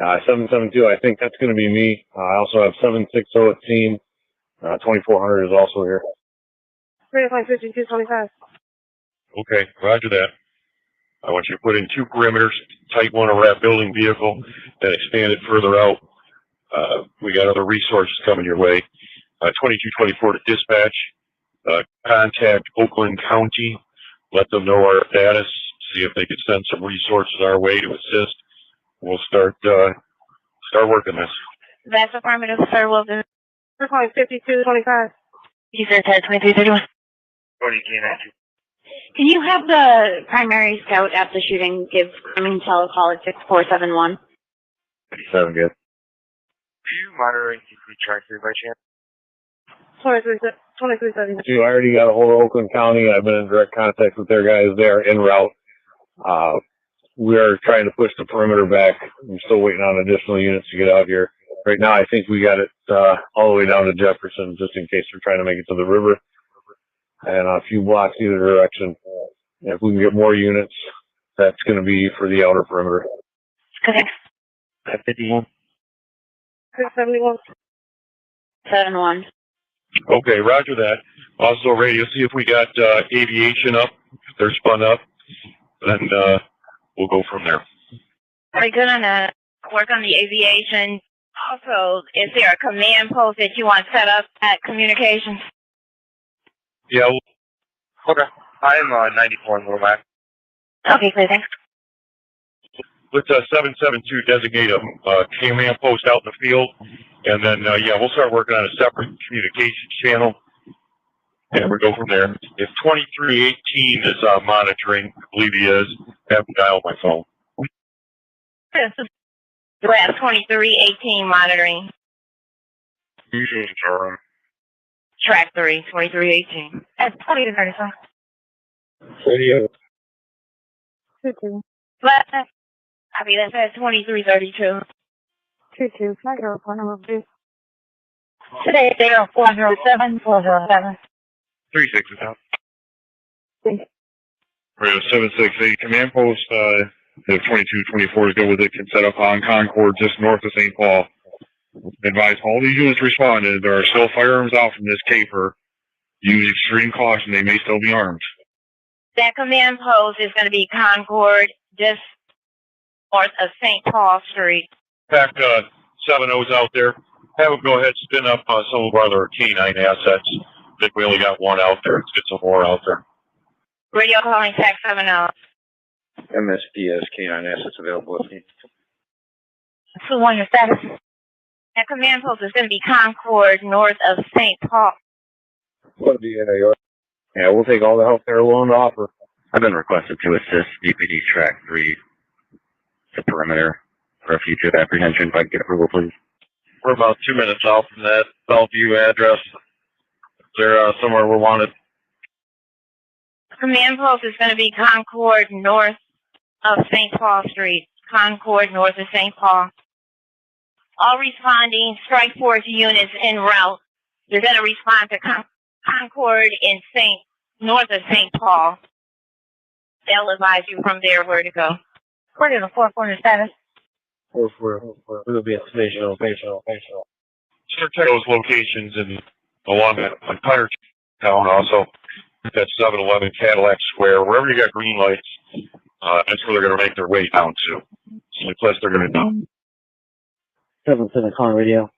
S7: 772. I think that's going to be me. I also have 760 team. 2400 is also here.
S6: 3.5225.
S8: Okay, roger that. I want you to put in 2 perimeters, tight one over that building vehicle, then expand it further out. We got other resources coming your way. 2224 to dispatch. Contact Oakland County. Let them know our status. See if they could send some resources our way to assist. We'll start working this.
S6: That's affirmative, sir. Will do. 4.5225. You said 2331. Can you have the primary scout at the shooting give Intel a call at 6471?
S7: 57 good.
S8: Are you monitoring TV tracker by chance?
S6: 2370.
S7: I already got a hold of Oakland County. I've been in direct contact with their guys there en route. We are trying to push the perimeter back. I'm still waiting on additional units to get out here. Right now, I think we got it all the way down to Jefferson, just in case they're trying to make it to the river, and a few blocks either direction. If we can get more units, that's going to be for the outer perimeter.
S6: Okay.
S8: 51.
S6: 71. 71.
S8: Okay, roger that. Also, radio, see if we got aviation up. If they're spun up, then we'll go from there.
S6: Are you going to work on the aviation? Also, is there a command post that you want set up at communications?
S8: Yeah. Okay. I'm 94 in Little Mac.
S6: Okay, great, thanks.
S8: Let's 772 designate a command post out in the field, and then we'll start working on a separate communications channel, and we'll go from there. If 2318 is monitoring, I believe he is, have him dial my phone.
S6: We're at 2318 monitoring. Track 3, 2318. That's 20 to 35.
S7: Radio.
S6: 22. But, I mean, that says 2332. 22. Can I get a report number, please? Today, 407, 407.
S8: 36 is out. Radio 768, command post, if 2224 is good with it, can set up on Concord just north of St. Paul. Advise all these units responded. There are still firearms out from this caper. Use extreme caution. They may still be armed.
S6: That command post is going to be Concord, just north of St. Paul Street.
S8: Pack 7-0s out there. Have them go ahead and spin up some of our other K9 assets. I think we only got one out there. Let's get some more out there.
S6: Radio calling Tech 70.
S7: MSPS K9 assets available if needed.
S6: 2-1, your status. That command post is going to be Concord, north of St. Paul.
S7: Yeah, we'll take all the help they're willing to offer. I've been requested to assist DPD Track 3 to perimeter for a future apprehension. If I can get approval, please.
S8: We're about 2 minutes out from that Bellevue address. They're somewhere we're wanted.
S6: Command post is going to be Concord, north of St. Paul Street. Concord, north of St. Paul. All responding strike force units en route. They're going to respond to Concord in north of St. Paul. They'll advise you from there where to go. What is the 447?
S7: 444. We'll be at station.
S8: Check those locations along that entire town also. That 7-Eleven Cadillac Square, wherever you got green lights, that's where they're going to make their way down to. It's the place they're going to do.
S9: 7-7 calling radio.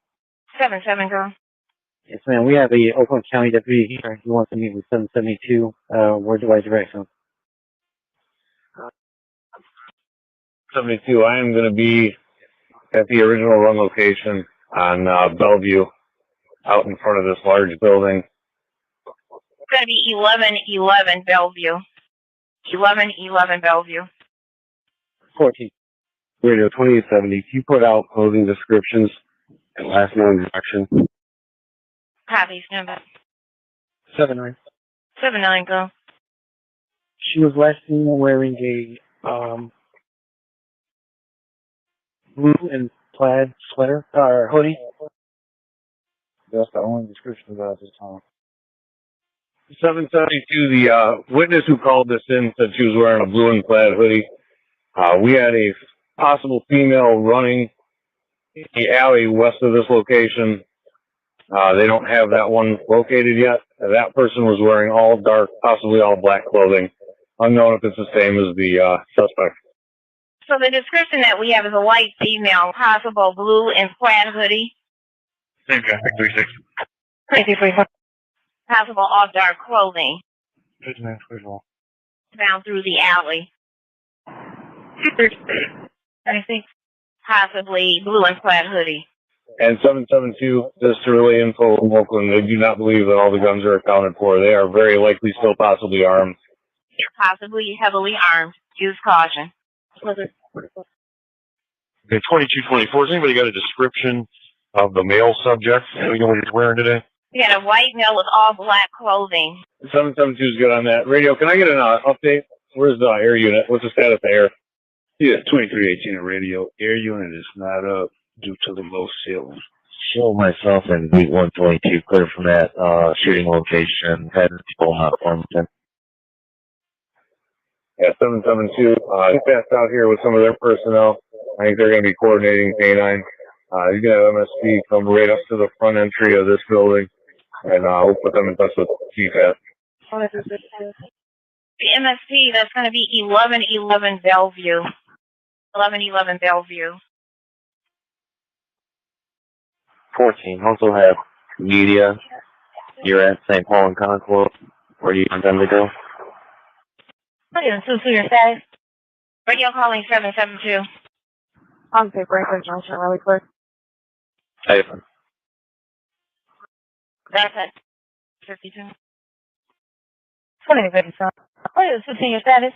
S6: 7-7, go.
S9: Yes, ma'am. We have a Oakland County deputy here. He wants to meet with 772. Where do I direct him?
S7: 72. I am going to be at the original run location on Bellevue, out in front of this large building.
S6: It's going to be 1111 Bellevue. 1111 Bellevue.
S9: 14.
S7: Radio 2870. Can you put out clothing descriptions and last known direction?
S6: Copy, number.
S9: 7-9.
S6: 7-9, go.
S9: She was last seen wearing a blue and plaid sweater or hoodie.
S7: That's the only description about this time. 772, the witness who called this in said she was wearing a blue and plaid hoodie. We had a possible female running the alley west of this location. They don't have that one located yet. That person was wearing all dark, possibly all black clothing. Unknown if it's the same as the suspect.
S6: So the description that we have is a white female, possible blue and plaid hoodie.
S8: Same guy, 36.
S6: 23. Possible all dark clothing. Down through the alley. 36. Possibly blue and plaid hoodie.
S7: And 772, just to relay info from Oakland, they do not believe that all the guns are accounted for. They are very likely still possibly armed.
S6: Possibly heavily armed. Use caution.
S8: Okay, 2224. Has anybody got a description of the male subject? Do you know what he's wearing today?
S6: We got a white male with all black clothing.
S7: 772 is good on that. Radio, can I get an update? Where's the air unit? What's the status of air?
S10: Yeah, 2318 at radio. Air unit is not up due to the low ceiling.
S11: Show myself and Beat 122 clear from that shooting location. Had people not Farmington.
S7: Yeah, 772. He passed out here with some of their personnel. I think they're going to be coordinating K9. He's going to have MSP come right up to the front entry of this building, and we'll put them in touch with GFAS.
S6: The MSP, that's going to be 1111 Bellevue. 1111 Bellevue.
S11: 14. Also have media. You're at St. Paul and Concord. Where do you want them to go?
S6: Your status. Radio calling 772.
S12: On paper, Junction, really quick.
S11: Hey.
S6: That's it. 52.
S12: 2057.
S6: Your status.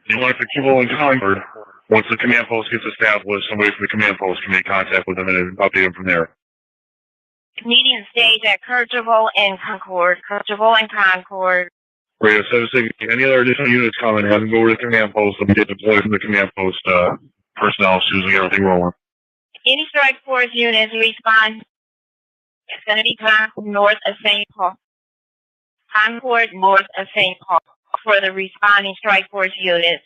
S8: You want to keep in Concord. Once the command post gets established, somebody from the command post can make contact with them and update them from there.
S6: Median stage at Kercheval and Concord. Kercheval and Concord.
S8: Radio 76. Any other additional units coming? Have them go over to the command post. Let me get deployed from the command post personnel as soon as we get everything rolling.
S6: Any strike force units respond. It's going to be Concord north of St. Paul. Concord north of St. Paul. for the responding strike force units.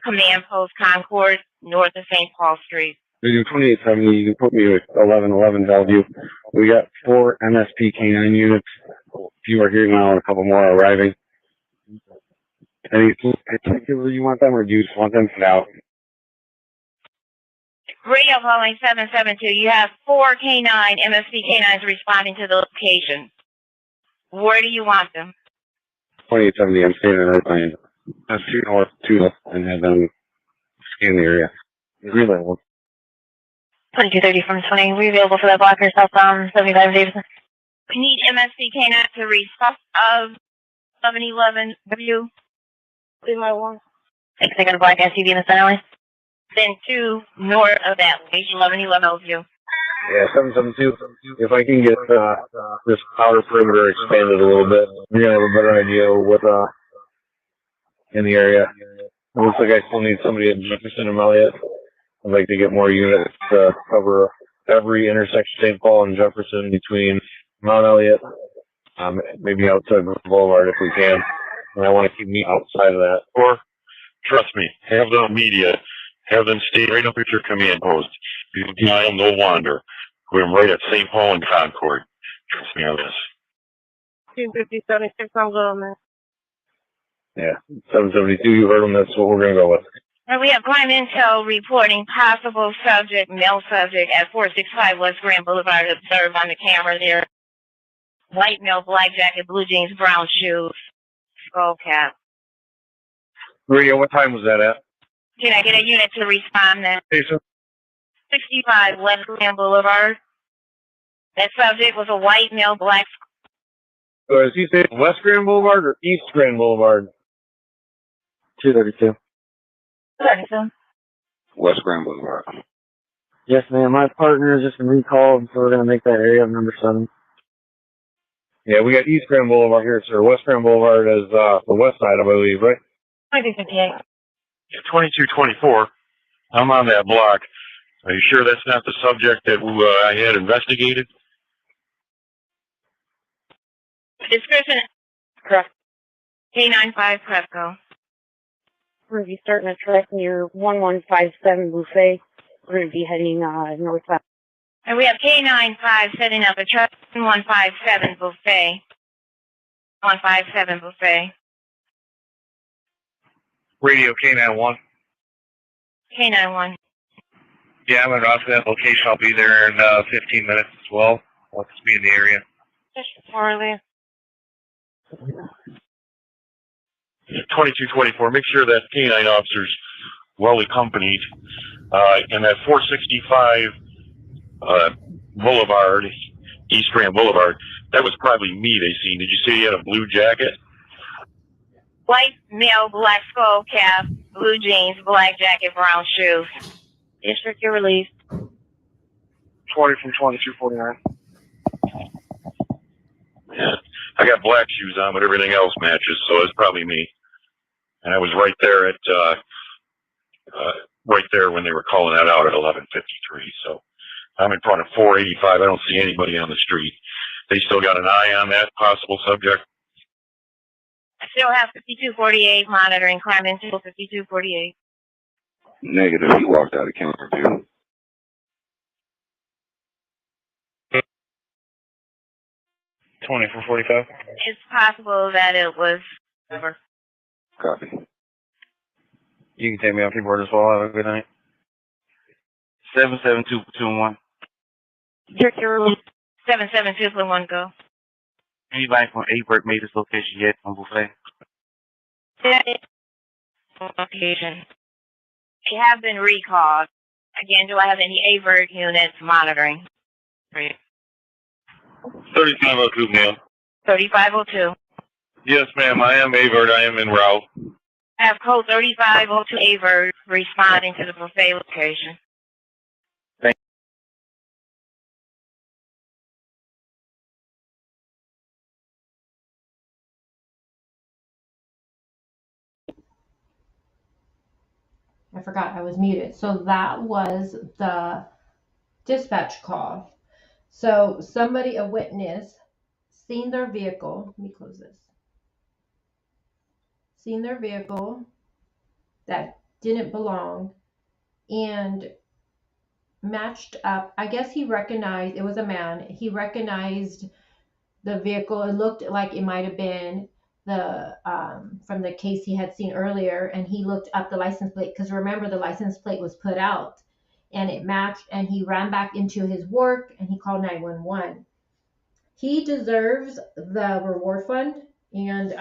S6: Command post Concord, north of St. Paul Street.
S7: Radio 2870, you can put me with 1111 Bellevue. We got 4 MSP K9 units. A few are here now and a couple more are arriving. Any particular you want them, or do you just want them for now?
S6: Radio calling 772. You have 4 K9 MSP K9s responding to the location. Where do you want them?
S7: 2870, I'm staying in Irvine. That's 2 north, 2 left, and have them scan the area. Relay one.
S12: 2230 from 20. We available for that blocker southbound 75 Davidson.
S6: We need MSP K9 to respond of 1111 W.
S12: 3-1. Take a black SUV in the center lane.
S6: Then 2 north of that location, 1111 W.
S7: Yeah, 772. If I can get this outer perimeter expanded a little bit, we're gonna have a better idea of what in the area. It looks like I still need somebody at Jefferson and Elliott. I'd like to get more units to cover every intersection, St. Paul and Jefferson, between Mount Elliott, maybe outside the Boulevard if we can. And I want to keep me outside of that.
S8: Or, trust me, have the media, have them stay right up at your command post. You denial, no wander. We're right at St. Paul and Concord. Trust me on this.
S12: 250-76 on Little.
S7: Yeah, 772, you heard them, that's what we're going to go with.
S6: And we have Prime Intel reporting possible subject, male subject at 465 West Grand Boulevard, observed on the camera there. White male, black jacket, blue jeans, brown shoes, skull cap.
S7: Radio, what time was that at?
S6: Can I get a unit to respond then?
S7: Hey, sir.
S6: 65 West Grand Boulevard. That subject was a white male, black.
S7: So is he saying West Grand Boulevard or East Grand Boulevard?
S9: 232.
S12: 32.
S7: West Grand Boulevard.
S9: Yes, ma'am. My partner has just been recalled, so we're going to make that area of number 7.
S7: Yeah, we got East Grand Boulevard here, sir. West Grand Boulevard is the west side, I believe, right?
S12: 2258.
S8: 2224. I'm on that block. Are you sure that's not the subject that I had investigated?
S6: Description.
S12: Correct.
S6: K95 Presco.
S12: We're going to be starting a trek near 1157 Buffet. We're going to be heading northwest.
S6: And we have K95 setting up a truck 157 Buffet. 157 Buffet.
S7: Radio K91.
S6: K91.
S7: Yeah, I'm at that location. I'll be there in 15 minutes as well. I'll just be in the area.
S12: Just early.
S8: 2224. Make sure that K9 officer's well accompanied. And that 465 Boulevard, East Grand Boulevard, that was probably me they seen. Did you say he had a blue jacket?
S6: White male, black skull cap, blue jeans, black jacket, brown shoes. District, you're released.
S7: 20 from 2249.
S8: Yeah. I got black shoes on, but everything else matches, so it's probably me. And I was right there at right there when they were calling that out at 11:53. So I'm in front of 485. I don't see anybody on the street. They still got an eye on that possible subject.
S6: I still have 5248 monitoring crime until 5248.
S7: Negative. He walked out of camera view. For 45.
S6: It's possible that it was over.
S7: Copy. You can take me off your board as well. Have a good night. 77221.
S6: District, you're released. 772.1 go.
S7: Anybody from Aberg made this location yet on Buffet?
S6: Location. They have been recalled. Again, do I have any AVERT units monitoring?
S7: 3502, ma'am.
S6: 3502.
S7: Yes, ma'am. I am Avert. I am en route.
S6: I have code 3502 AVERT responding to the buffet location.
S1: I forgot I was muted. So that was the dispatch call. So somebody, a witness, seen their vehicle. Let me close this. seen their vehicle that didn't belong and matched up. I guess he recognized, it was a man. He recognized the vehicle. It looked like it might have been the from the case he had seen earlier, and he looked up the license plate because remember the license plate was put out and it matched, and he ran back into his work and he called 911. He deserves the reward fund, and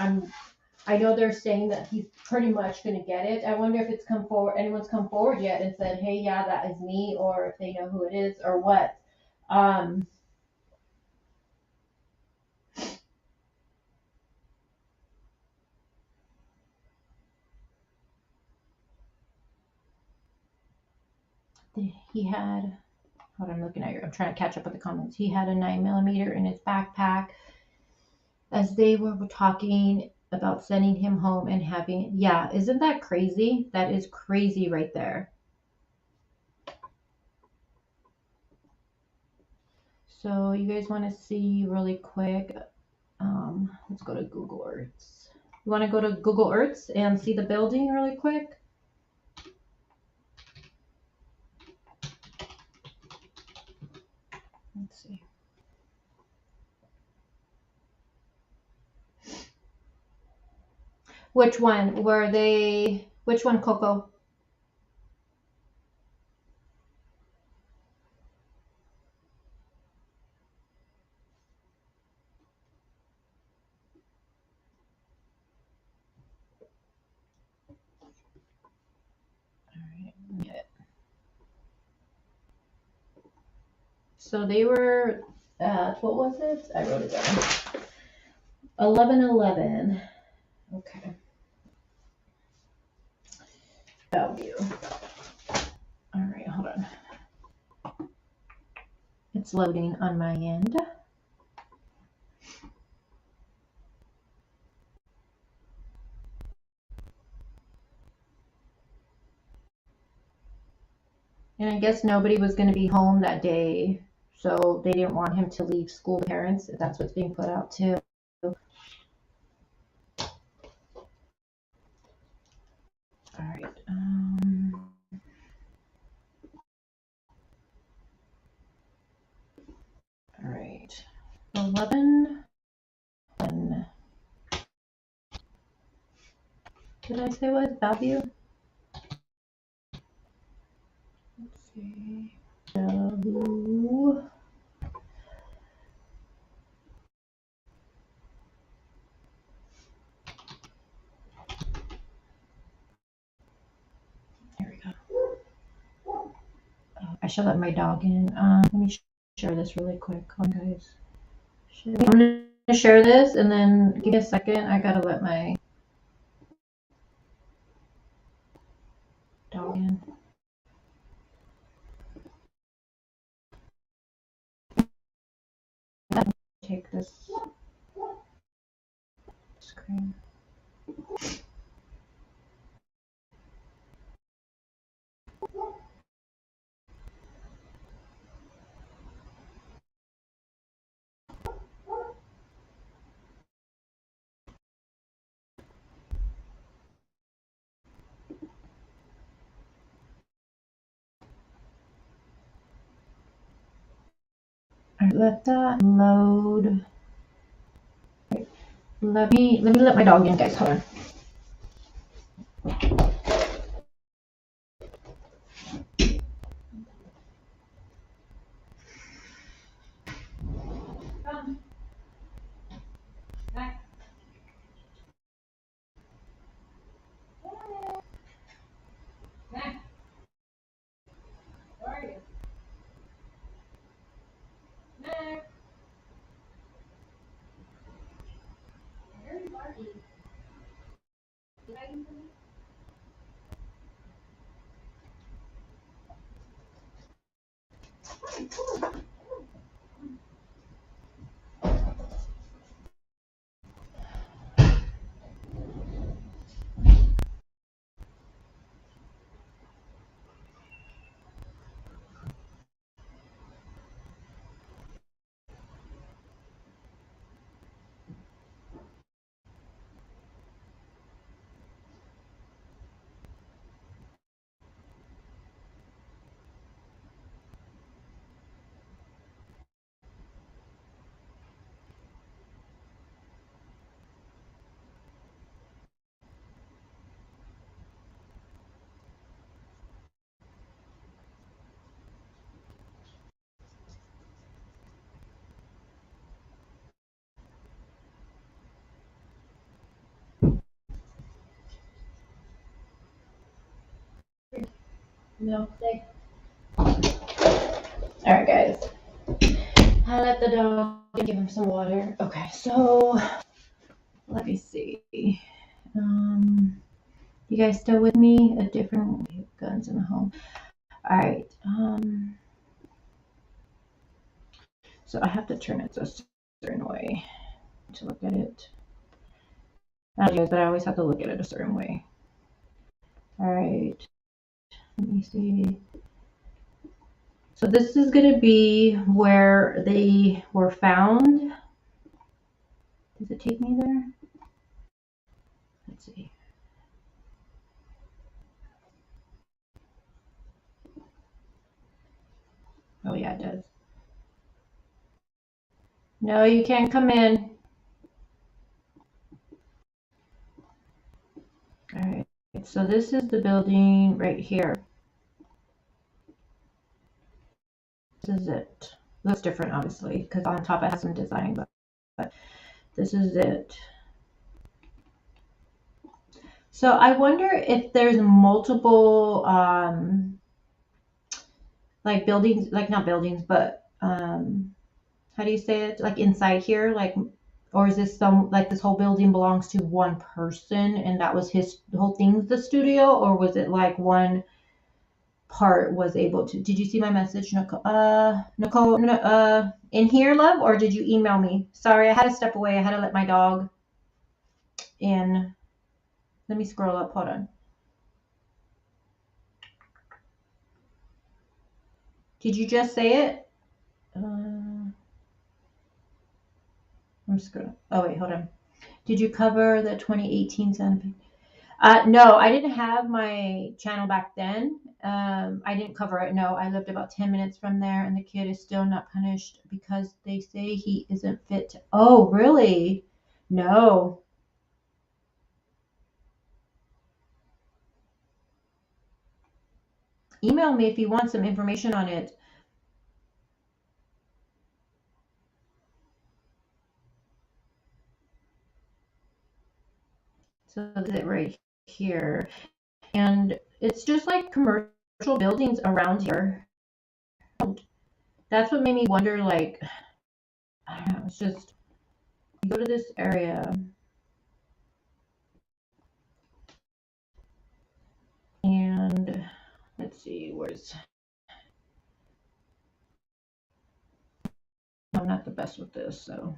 S1: I know they're saying that he's pretty much going to get it. I wonder if it's come forward, anyone's come forward yet and said, hey, yeah, that is me, or if they know who it is or what. He had, hold on, I'm looking at you. I'm trying to catch up with the comments. He had a 9mm in his backpack as they were talking about sending him home and having, yeah, isn't that crazy? That is crazy right there. So you guys want to see really quick, let's go to Google Earths. You want to go to Google Earths and see the building really quick? Let's see. Which one were they? Which one, Coco? So they were at, what was it? I wrote it down. 1111. Okay. Value. All right, hold on. It's loading on my end. And I guess nobody was going to be home that day, so they didn't want him to leave school with parents. That's what's being put out too. All right. All right. 11. Did I say what? Value? Let's see. Value. There we go. Oh, I should let my dog in. Let me share this really quick. Hold on, guys. I'm going to share this and then give me a second. I got to let my dog in. Take this screen. All right, let that load. Let me let my dog in, guys. Hold on. No, stay. All right, guys. I let the dog give him some water. Okay, so let me see. You guys still with me? A different guns in the home. All right. So I have to turn it a certain way to look at it. I don't know, but I always have to look at it a certain way. All right. Let me see. So this is going to be where they were found. Does it take me there? Let's see. Oh yeah, it does. No, you can't come in. All right. So this is the building right here. This is it. Looks different, obviously, because on top it has some design, but this is it. So I wonder if there's multiple, like buildings, like not buildings, but how do you say it? Like inside here, like, or is this some, like this whole building belongs to one person and that was his, the whole thing's the studio, or was it like one part was able to, did you see my message, Nicole, in here, love, or did you email me? Sorry, I had to step away. I had to let my dog in. Let me scroll up. Hold on. Did you just say it? I'm scrolling. Oh wait, hold on. Did you cover the 2018 Santa Fe? No, I didn't have my channel back then. I didn't cover it. No, I lived about 10 minutes from there, and the kid is still not punished because they say he isn't fit to. Oh, really? No. Email me if you want some information on it. So this is it right here. And it's just like commercial buildings around here. That's what made me wonder, like, I don't know, it's just, you go to this area and let's see, where's, I'm not the best with this, so.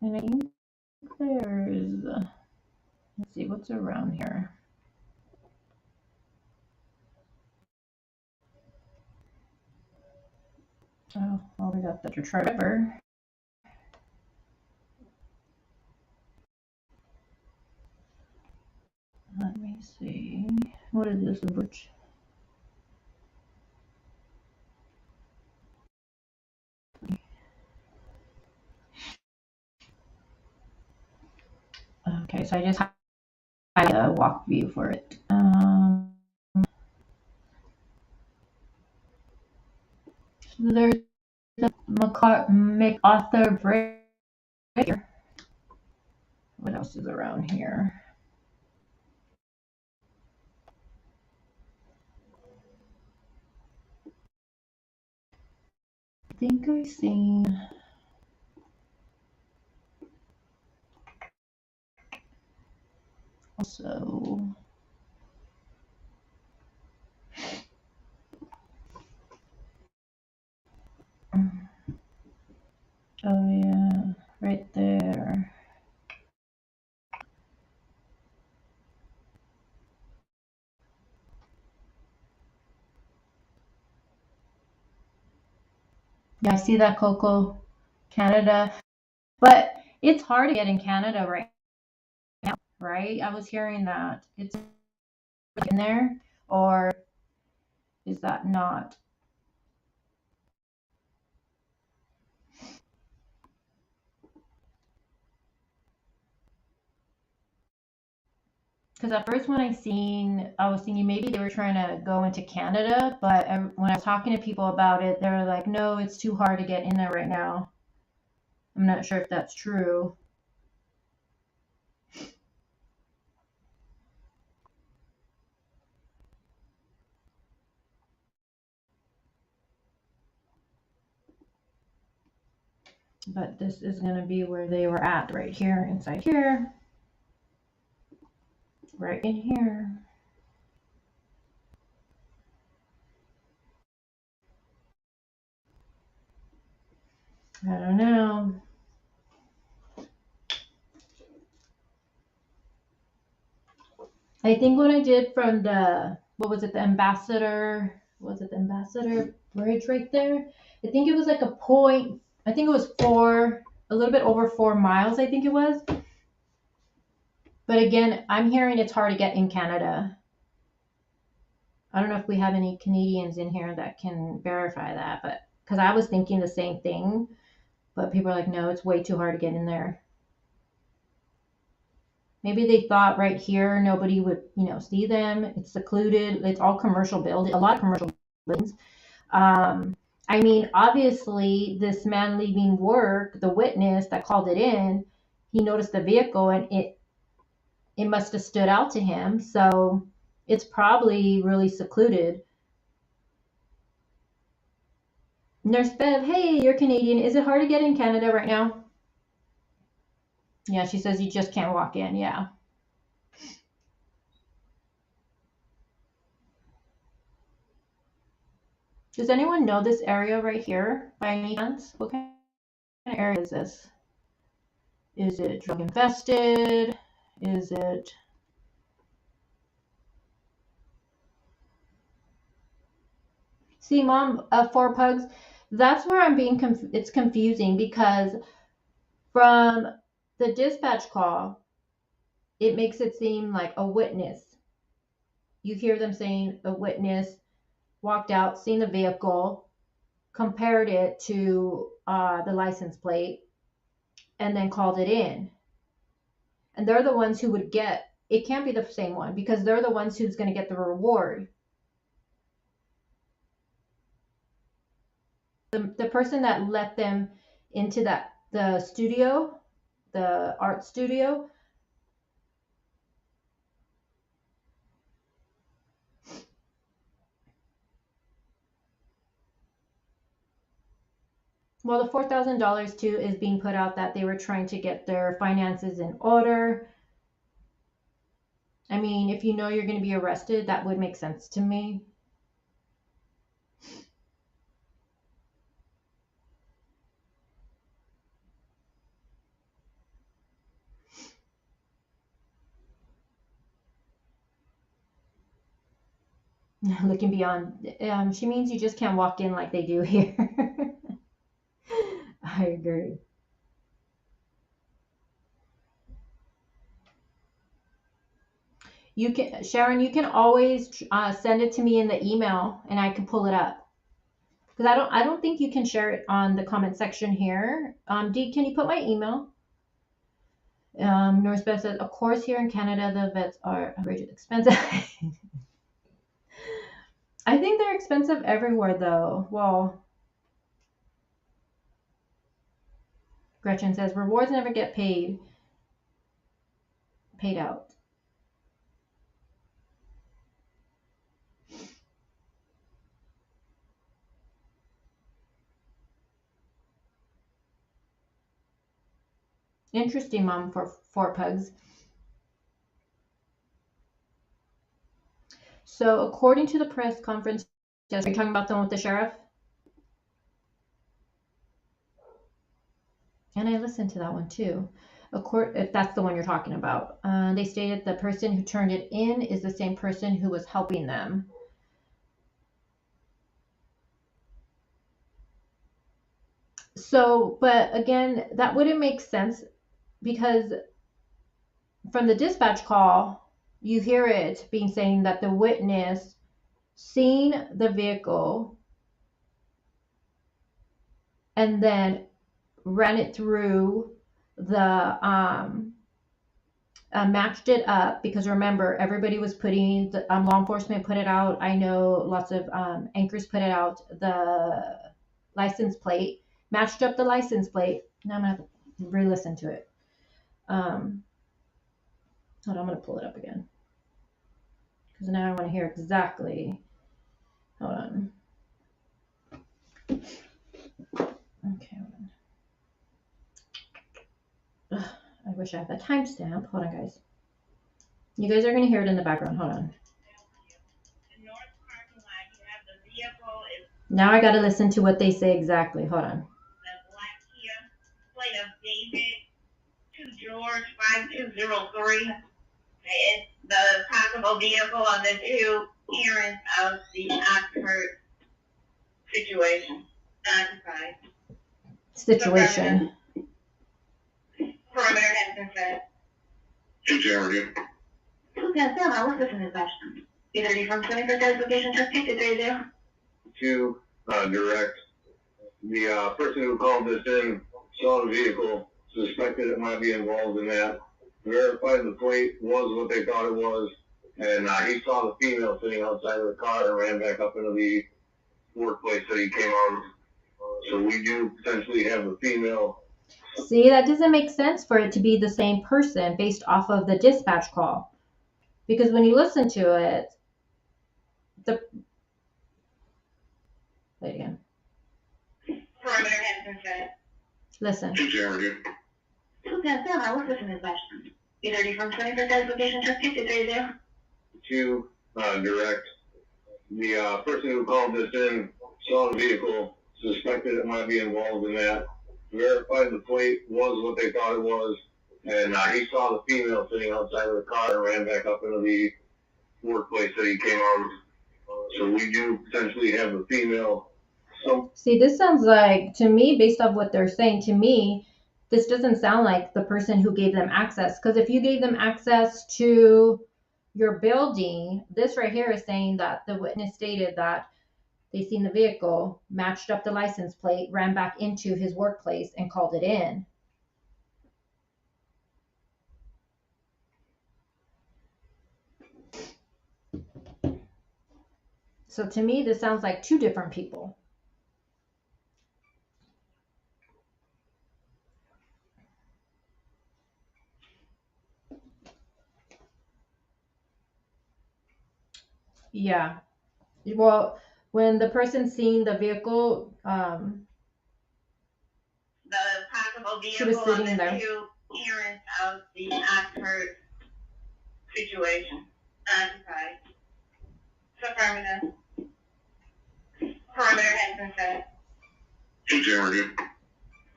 S1: And I think there's, let's see, what's around here? Oh, well, we got the Detroit River. Let me see. What is this bridge? Okay, so I just had a walk view for it. So there's the MacArthur Bridge here. What else is around here? I think I've seen also. Oh yeah, right there. Yeah, I see that, Coco, Canada. But it's hard to get in Canada right now, right? I was hearing that. It's in there, or is that not? Because at first when I was thinking maybe they were trying to go into Canada, but when I was talking to people about it, they were like, no, it's too hard to get in there right now. I'm not sure if that's true. But this is going to be where they were at, right here, inside here. Right in here. I don't know. I think what I did from the, what was it, the Ambassador Bridge right there? I think it was like I think it was a little bit over 4 miles, I think it was. But again, I'm hearing it's hard to get in Canada. I don't know if we have any Canadians in here that can verify that, but because I was thinking the same thing, but people are like, no, it's way too hard to get in there. Maybe they thought right here nobody would, see them. It's secluded. It's all commercial building, a lot of commercial buildings. I mean, obviously, this man leaving work, the witness that called it in, he noticed the vehicle and it must have stood out to him. So it's probably really secluded. Nurse Bev, hey, you're Canadian. Is it hard to get in Canada right now? Yeah, she says you just can't walk in. Yeah. Does anyone know this area right here by any chance? What kind of area is this? Is it drug infested? Is it... See, Mom, 4 pugs, that's where I'm being, it's confusing because from the dispatch call, it makes it seem like a witness. You hear them saying a witness walked out, seen the vehicle, compared it to the license plate, and then called it in. And they're the ones who would get, it can't be the same one because they're the ones who's going to get the reward. The person that let them into the studio, the art studio, well, the $4,000 too is being put out that they were trying to get their finances in order. I mean, if you know you're going to be arrested, that would make sense to me. Looking beyond, she means you just can't walk in like they do here. I agree. You can, Sharon, you can always send it to me in the email and I can pull it up. Because I don't think you can share it on the comment section here. Dee, can you put my email? North Beth says, of course, here in Canada, the vets are outrageous expensive. I think they're expensive everywhere, though. Well, Gretchen says, rewards never get paid out. Interesting, Mom, for 4 pugs. So according to the press conference, yes, are you talking about the one with the sheriff? And I listened to that one too. If that's the one you're talking about. They stated the person who turned it in is the same person who was helping them. So, but again, that wouldn't make sense because from the dispatch call, you hear it being saying that the witness seen the vehicle and then ran it through the matched it up, because remember, everybody was putting the law enforcement put it out. I know lots of anchors put it out. The license plate, matched up the license plate. Now I'm gonna have to re-listen to it. Hold on, I'm gonna pull it up again because now I want to hear exactly. Hold on. Okay. Hold on. Ugh, I wish I had the timestamp. Hold on, guys. You guys are gonna hear it in the background. Hold on. Now I gotta listen to what they say exactly. Hold on.
S6: The black Kia, plate of David, 2 George 5203. It's the possible vehicle of the 2 parents of the Oxford situation. Occupied.
S1: Situation.
S6: Perimeter has been set.
S7: 2 Jeremy.
S6: 210, I was listening to that. Either you from 21st location, just take it there.
S7: 2 direct. The person who called this in saw the vehicle, suspected it might be involved in that, verified the plate was what they thought it was, and he saw the female sitting outside of the car and ran back up into the workplace that he came out of. So we do potentially have the female.
S1: See, that doesn't make sense for it to be the same person based off of the dispatch call. Because when you listen to it, play it again.
S6: Perimeter has been set.
S1: Listen.
S7: 2 Jeremy.
S6: 210, I was listening to that. Either you from 21st location, just take it there.
S7: 2 direct. The person who called this in saw the vehicle, suspected it might be involved in that, verified the plate was what they thought it was, and he saw the female sitting outside of the car and ran back up into the workplace that he came out of. So we do potentially have the female.
S1: See, this sounds like, to me, based off what they're saying, to me, this doesn't sound like the person who gave them access. Because if you gave them access to your building, this right here is saying that the witness stated that they seen the vehicle, matched up the license plate, ran back into his workplace and called it in. So to me, this sounds like 2 different people. Yeah. Well, when the person seen the vehicle,
S6: The possible
S1: she was
S6: vehicle of
S1: sitting
S6: the
S1: there.
S6: 2 parents of the Oxford situation. Occupied. Affirmative. Perimeter has been set.
S7: 2 Jeremy.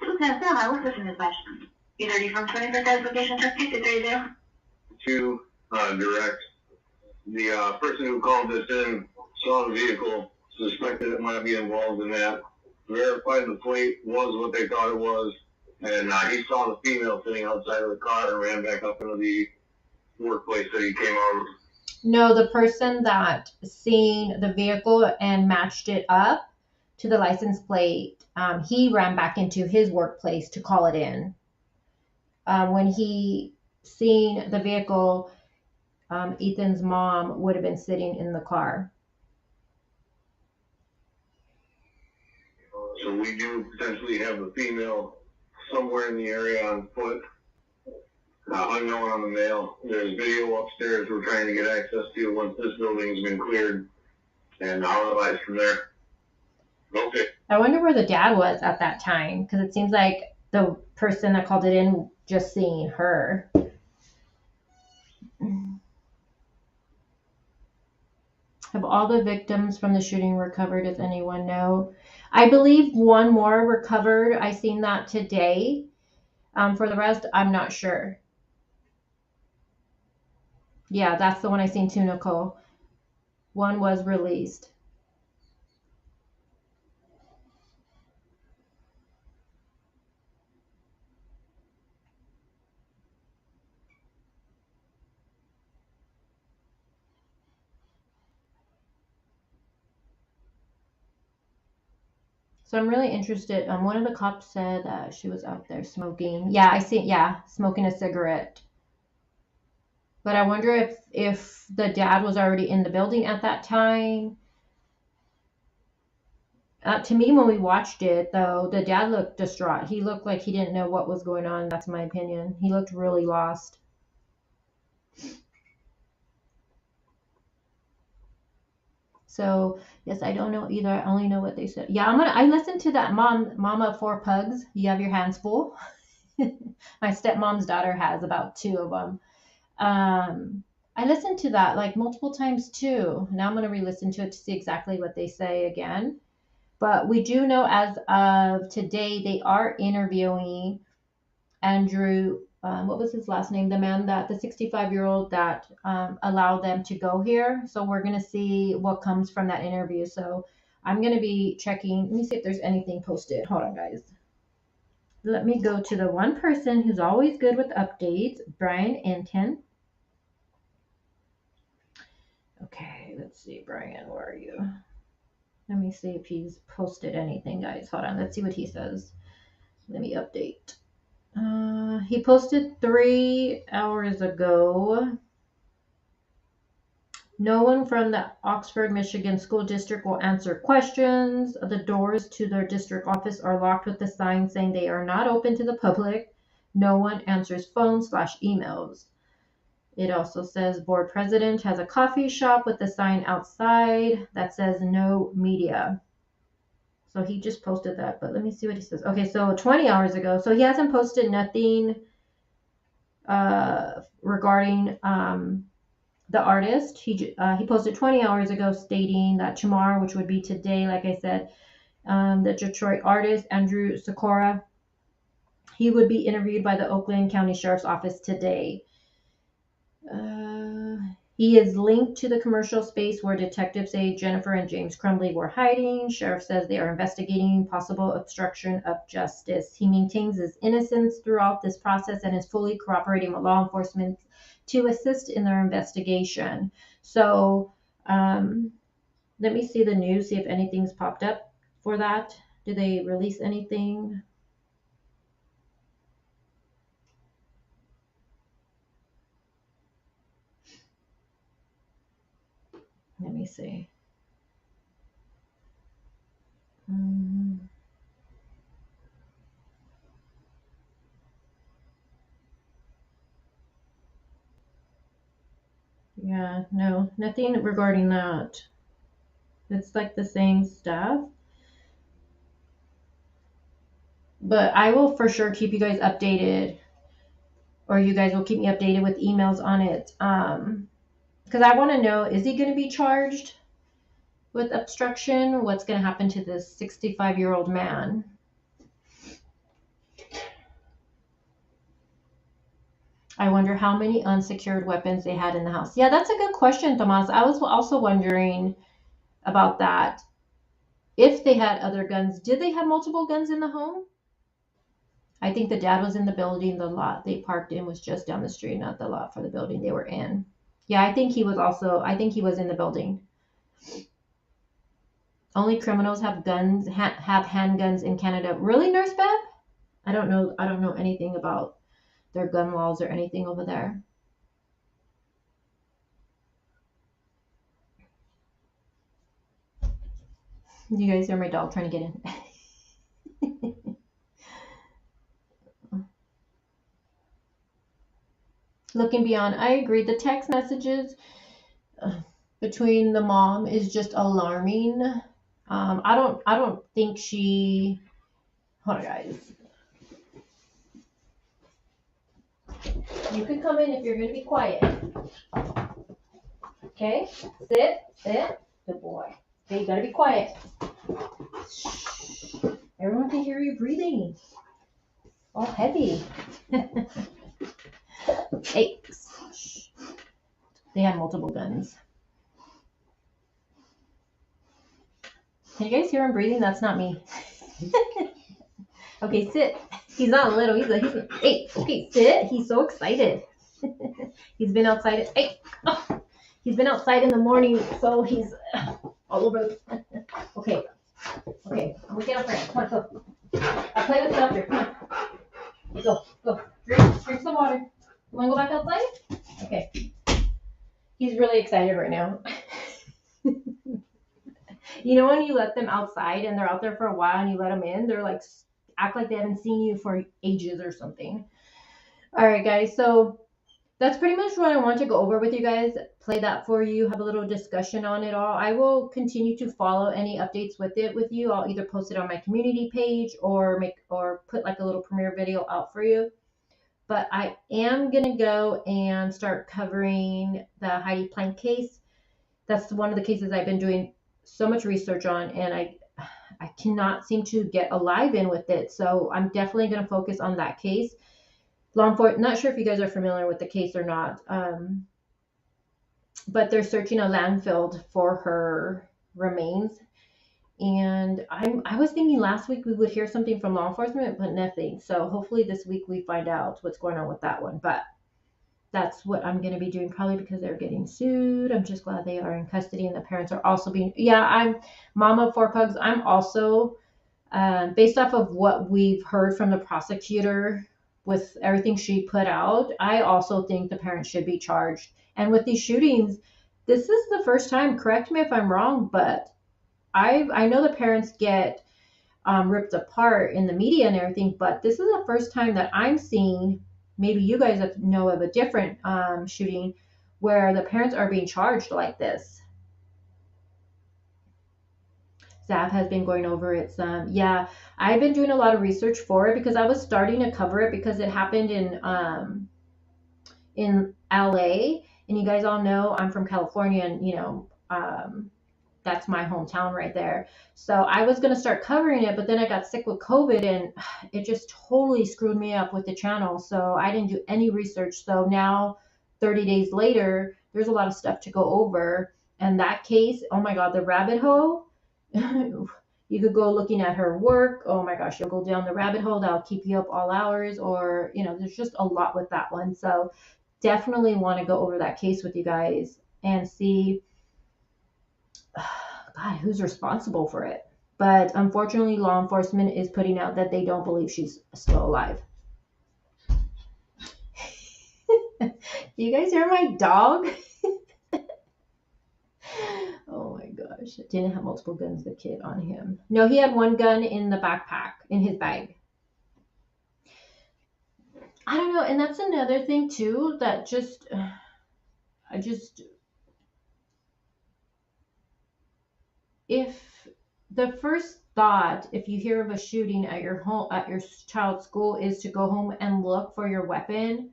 S6: 210, I was listening to that. Either you from 21st location, just take it there.
S7: 2 direct. The person who called this in saw the vehicle, suspected it might be involved in that, verified the plate was what they thought it was, and he saw the female sitting outside of the car and ran back up into the workplace that he came out of.
S1: No, the person that seen the vehicle and matched it up to the license plate, he ran back into his workplace to call it in. When he seen the vehicle, Ethan's mom would have been sitting in the car.
S7: So we do potentially have the female somewhere in the area on foot, unknown on the male. There's video upstairs we're trying to get access to once this building's been cleared, and I'll advise from there. Okay.
S1: I wonder where the dad was at that time, because it seems like the person that called it in just seen her. Have all the victims from the shooting recovered? Does anyone know? I believe one more recovered. I seen that today. For the rest, I'm not sure. Yeah, that's the one I seen too, Nicole. One was released. So I'm really interested. One of the cops said she was out there smoking. Yeah, I see. Yeah, smoking a cigarette. But I wonder if the dad was already in the building at that time. To me, when we watched it, though, the dad looked distraught. He looked like he didn't know what was going on. That's my opinion. He looked really lost. So, yes, I don't know either. I only know what they said. Yeah, I listened to that Mama of 4 Pugs. You have your hands full. My stepmom's daughter has about 2 of them. I listened to that like multiple times too. Now I'm going to re-listen to it to see exactly what they say again. But we do know as of today, they are interviewing Andrew, what was his last name? The man the 65-year-old that allowed them to go here. So we're going to see what comes from that interview. So I'm going to be checking. Let me see if there's anything posted. Hold on, guys. Let me go to the one person who's always good with updates, Brian Anton. Okay, let's see, Brian, where are you? Let me see if he's posted anything, guys. Hold on, let's see what he says. Let me update. He posted 3 hours ago. No one from the Oxford, Michigan School District will answer questions. The doors to their district office are locked with a sign saying they are not open to the public. No one answers phones/emails. It also says board president has a coffee shop with a sign outside that says no media. So he just posted that, but let me see what he says. Okay, so 20 hours ago. So he hasn't posted nothing regarding the artist. He posted 20 hours ago stating that tomorrow, which would be today, like I said, the Detroit artist, Andrew Sikora, he would be interviewed by the Oakland County Sheriff's Office today. He is linked to the commercial space where detectives say Jennifer and James Crumbley were hiding. Sheriff says they are investigating possible obstruction of justice. He maintains his innocence throughout this process and is fully cooperating with law enforcement to assist in their investigation. So let me see the news, see if anything's popped up for that. Did they release anything? Let me see. Yeah, no, nothing regarding that. It's like the same stuff. But I will for sure keep you guys updated, or you guys will keep me updated with emails on it. Because I want to know, is he going to be charged with obstruction? What's going to happen to this 65-year-old man? I wonder how many unsecured weapons they had in the house. Yeah, that's a good question, Tomas. I was also wondering about that. If they had other guns, did they have multiple guns in the home? I think the dad was in the building. The lot they parked in was just down the street, not the lot for the building they were in. Yeah, I think he was in the building. Only criminals have guns, have handguns in Canada. Really, Nurse Bev? I don't know anything about their gun laws or anything over there. You guys hear my dog trying to get in. Looking beyond, I agree. The text messages between the mom is just alarming. I don't think she. Hold on, guys. You can come in if you're going to be quiet. Okay? Sit. Good boy. Okay, you got to be quiet. Shh. Everyone can hear you breathing. All heavy. Hey. Shh. They have multiple guns. Can you guys hear him breathing? That's not me. Okay, sit. He's not little. Hey, okay, sit. He's so excited. He's been outside. Hey, he's been outside in the morning, so he's all over. Okay, I'm gonna get up here. Come on, go. I'll play with you after. Come on. Go. Drink some water. You wanna go back outside? Okay. He's really excited right now. You know when you let them outside and they're out there for a while and you let them in, they're like act like they haven't seen you for ages or something. All right, guys. So that's pretty much what I want to go over with you guys. Play that for you, have a little discussion on it all. I will continue to follow any updates with it with you. I'll either post it on my community page or put like a little premiere video out for you. But I am gonna go and start covering the Heidi Plank case. That's one of the cases I've been doing so much research on, and I cannot seem to get alive in with it. So I'm definitely going to focus on that case. Law enforcement, not sure if you guys are familiar with the case or not, but they're searching a landfill for her remains. And I was thinking last week we would hear something from law enforcement, but nothing. So hopefully this week we find out what's going on with that one. But that's what I'm going to be doing, probably because they're getting sued. I'm just glad they are in custody and the parents are also being, I'm mama of 4 pugs. I'm also, based off of what we've heard from the prosecutor with everything she put out, I also think the parents should be charged. And with these shootings, this is the first time, correct me if I'm wrong, but I know the parents get ripped apart in the media and everything, but this is the first time that I'm seeing, maybe you guys know of a different shooting where the parents are being charged like this. Zav has been going over it some. Yeah, I've been doing a lot of research for it because I was starting to cover it because it happened in LA, and you guys all know I'm from California, and that's my hometown right there. So I was going to start covering it, but then I got sick with COVID and it just totally screwed me up with the channel. So I didn't do any research. So now 30 days later, there's a lot of stuff to go over. And that case, oh my God, the rabbit hole, you could go looking at her work. Oh my gosh, you'll go down the rabbit hole. That'll keep you up all hours, or, there's just a lot with that one. So definitely want to go over that case with you guys and see God, who's responsible for it. But unfortunately, law enforcement is putting out that they don't believe she's still alive. Do you guys hear my dog? Oh my gosh. Didn't have multiple guns, the kid, on him. No, he had one gun in the backpack, in his bag. I don't know. And that's another thing too, that if the first thought, if you hear of a shooting at your home, at your child's school, is to go home and look for your weapon,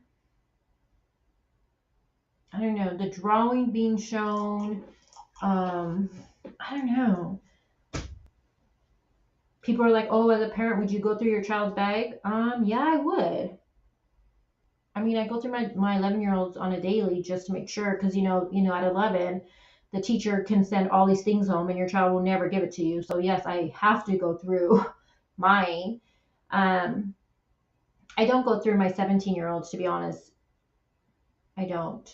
S1: I don't know, the drawing being shown, I don't know. People are like, oh, as a parent, would you go through your child's bag? Yeah, I would. I mean, I go through my 11-year-olds on a daily just to make sure, because, at 11, the teacher can send all these things home and your child will never give it to you. So yes, I have to go through mine. I don't go through my 17-year-olds, to be honest. I don't.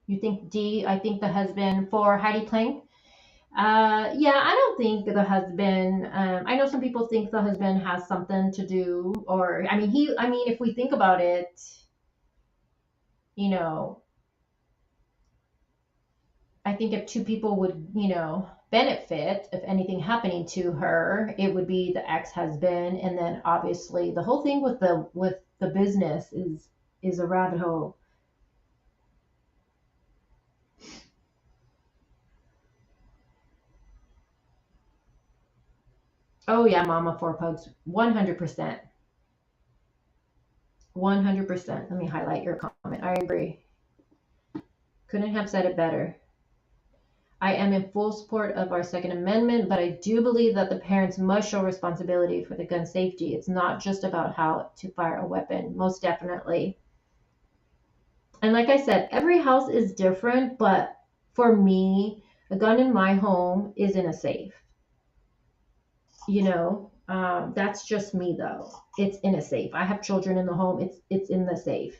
S1: You think I think the husband for Heidi Plank. Yeah, I don't think the husband, I know some people think the husband has something to do, or, if we think about it, I think if two people would, benefit if anything happening to her, it would be the ex-husband. And then obviously the whole thing with the business is a rabbit hole. Oh yeah, Mama 4 pugs, 100%. 100%. Let me highlight your comment. I agree. Couldn't have said it better. I am in full support of our Second Amendment, but I do believe that the parents must show responsibility for the gun safety. It's not just about how to fire a weapon, most definitely. And like I said, every house is different, but for me, a gun in my home is in a safe. That's just me though. It's in a safe. I have children in the home. It's in the safe.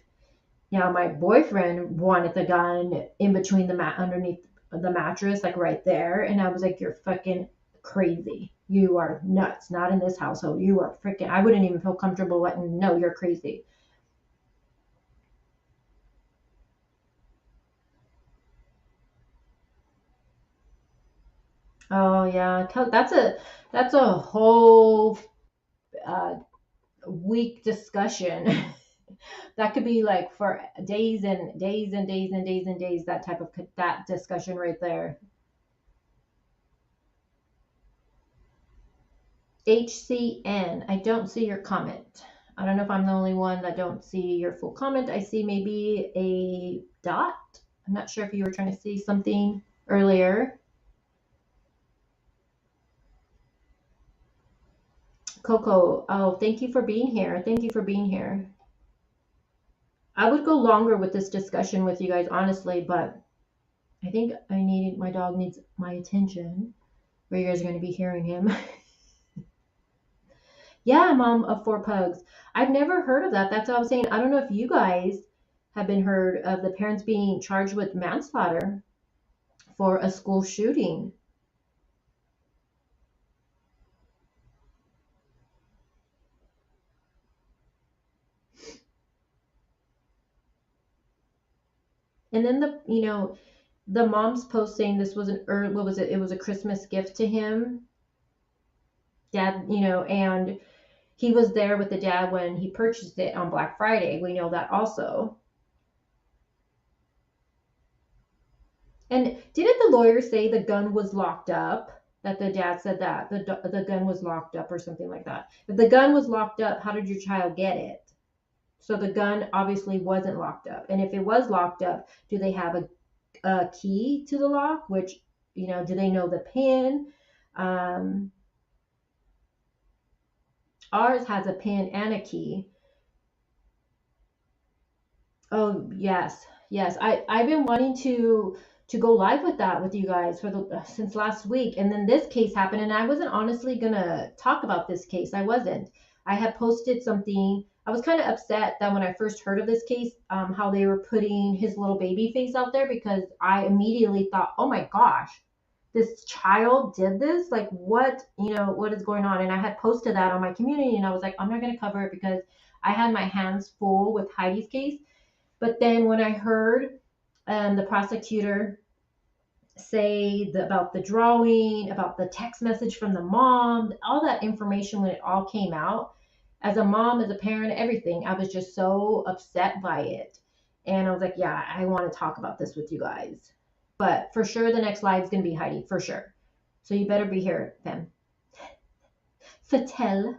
S1: Now my boyfriend wanted the gun in between underneath the mattress, like right there, and I was like, you're fucking crazy. You are nuts. Not in this household. You are freaking, I wouldn't even feel comfortable letting, no, you're crazy. Oh yeah, that's a whole week discussion. That could be like for days and days and days and days and days. That type of that discussion right there. HCN, I don't see your comment. I don't know if I'm the only one that don't see your full comment. I see maybe a dot. I'm not sure if you were trying to see something earlier. Coco, oh, thank you for being here. Thank you for being here. I would go longer with this discussion with you guys, honestly, but I think my dog needs my attention, or you guys are going to be hearing him. Yeah, mom of 4 pugs. I've never heard of that. That's what I was saying. I don't know if you guys have been heard of the parents being charged with manslaughter for a school shooting. And then the mom's post saying this was what was it? It was a Christmas gift to him. Dad, and he was there with the dad when he purchased it on Black Friday. We know that also. And didn't the lawyer say the gun was locked up? That the dad said that the gun was locked up or something like that. If the gun was locked up, how did your child get it? So the gun obviously wasn't locked up. And if it was locked up, do they have a key to the lock? Which, do they know the pin? Ours has a pin and a key. Oh, yes. I've been wanting to go live with that with you guys since last week. And then this case happened, and I wasn't honestly gonna talk about this case. I wasn't. I had posted something. I was kind of upset that when I first heard of this case, how they were putting his little baby face out there, because I immediately thought, oh my gosh, this child did this? Like, what is going on? And I had posted that on my community, and I was like, I'm not gonna cover it because I had my hands full with Heidi's case. But then when I heard the prosecutor say about the drawing, about the text message from the mom, all that information, when it all came out, as a mom, as a parent, everything, I was just so upset by it. And I was like, yeah, I want to talk about this with you guys. But for sure, the next live is going to be Heidi, for sure. So you better be here, Pam. Fatel.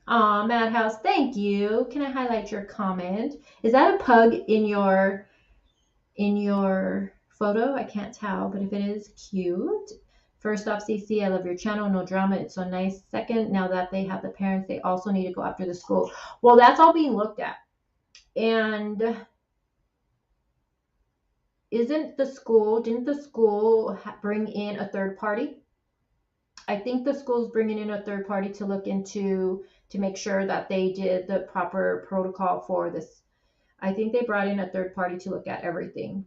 S1: Aw, Madhouse, thank you. Can I highlight your comment? Is that a pug in your photo? I can't tell, but if it is, cute. First off, CC, I love your channel. No drama. It's so nice. Second, now that they have the parents, they also need to go after the school. Well, that's all being looked at. And didn't the school bring in a third party? I think the school's bringing in a third party to look into, to make sure that they did the proper protocol for this. I think they brought in a third party to look at everything.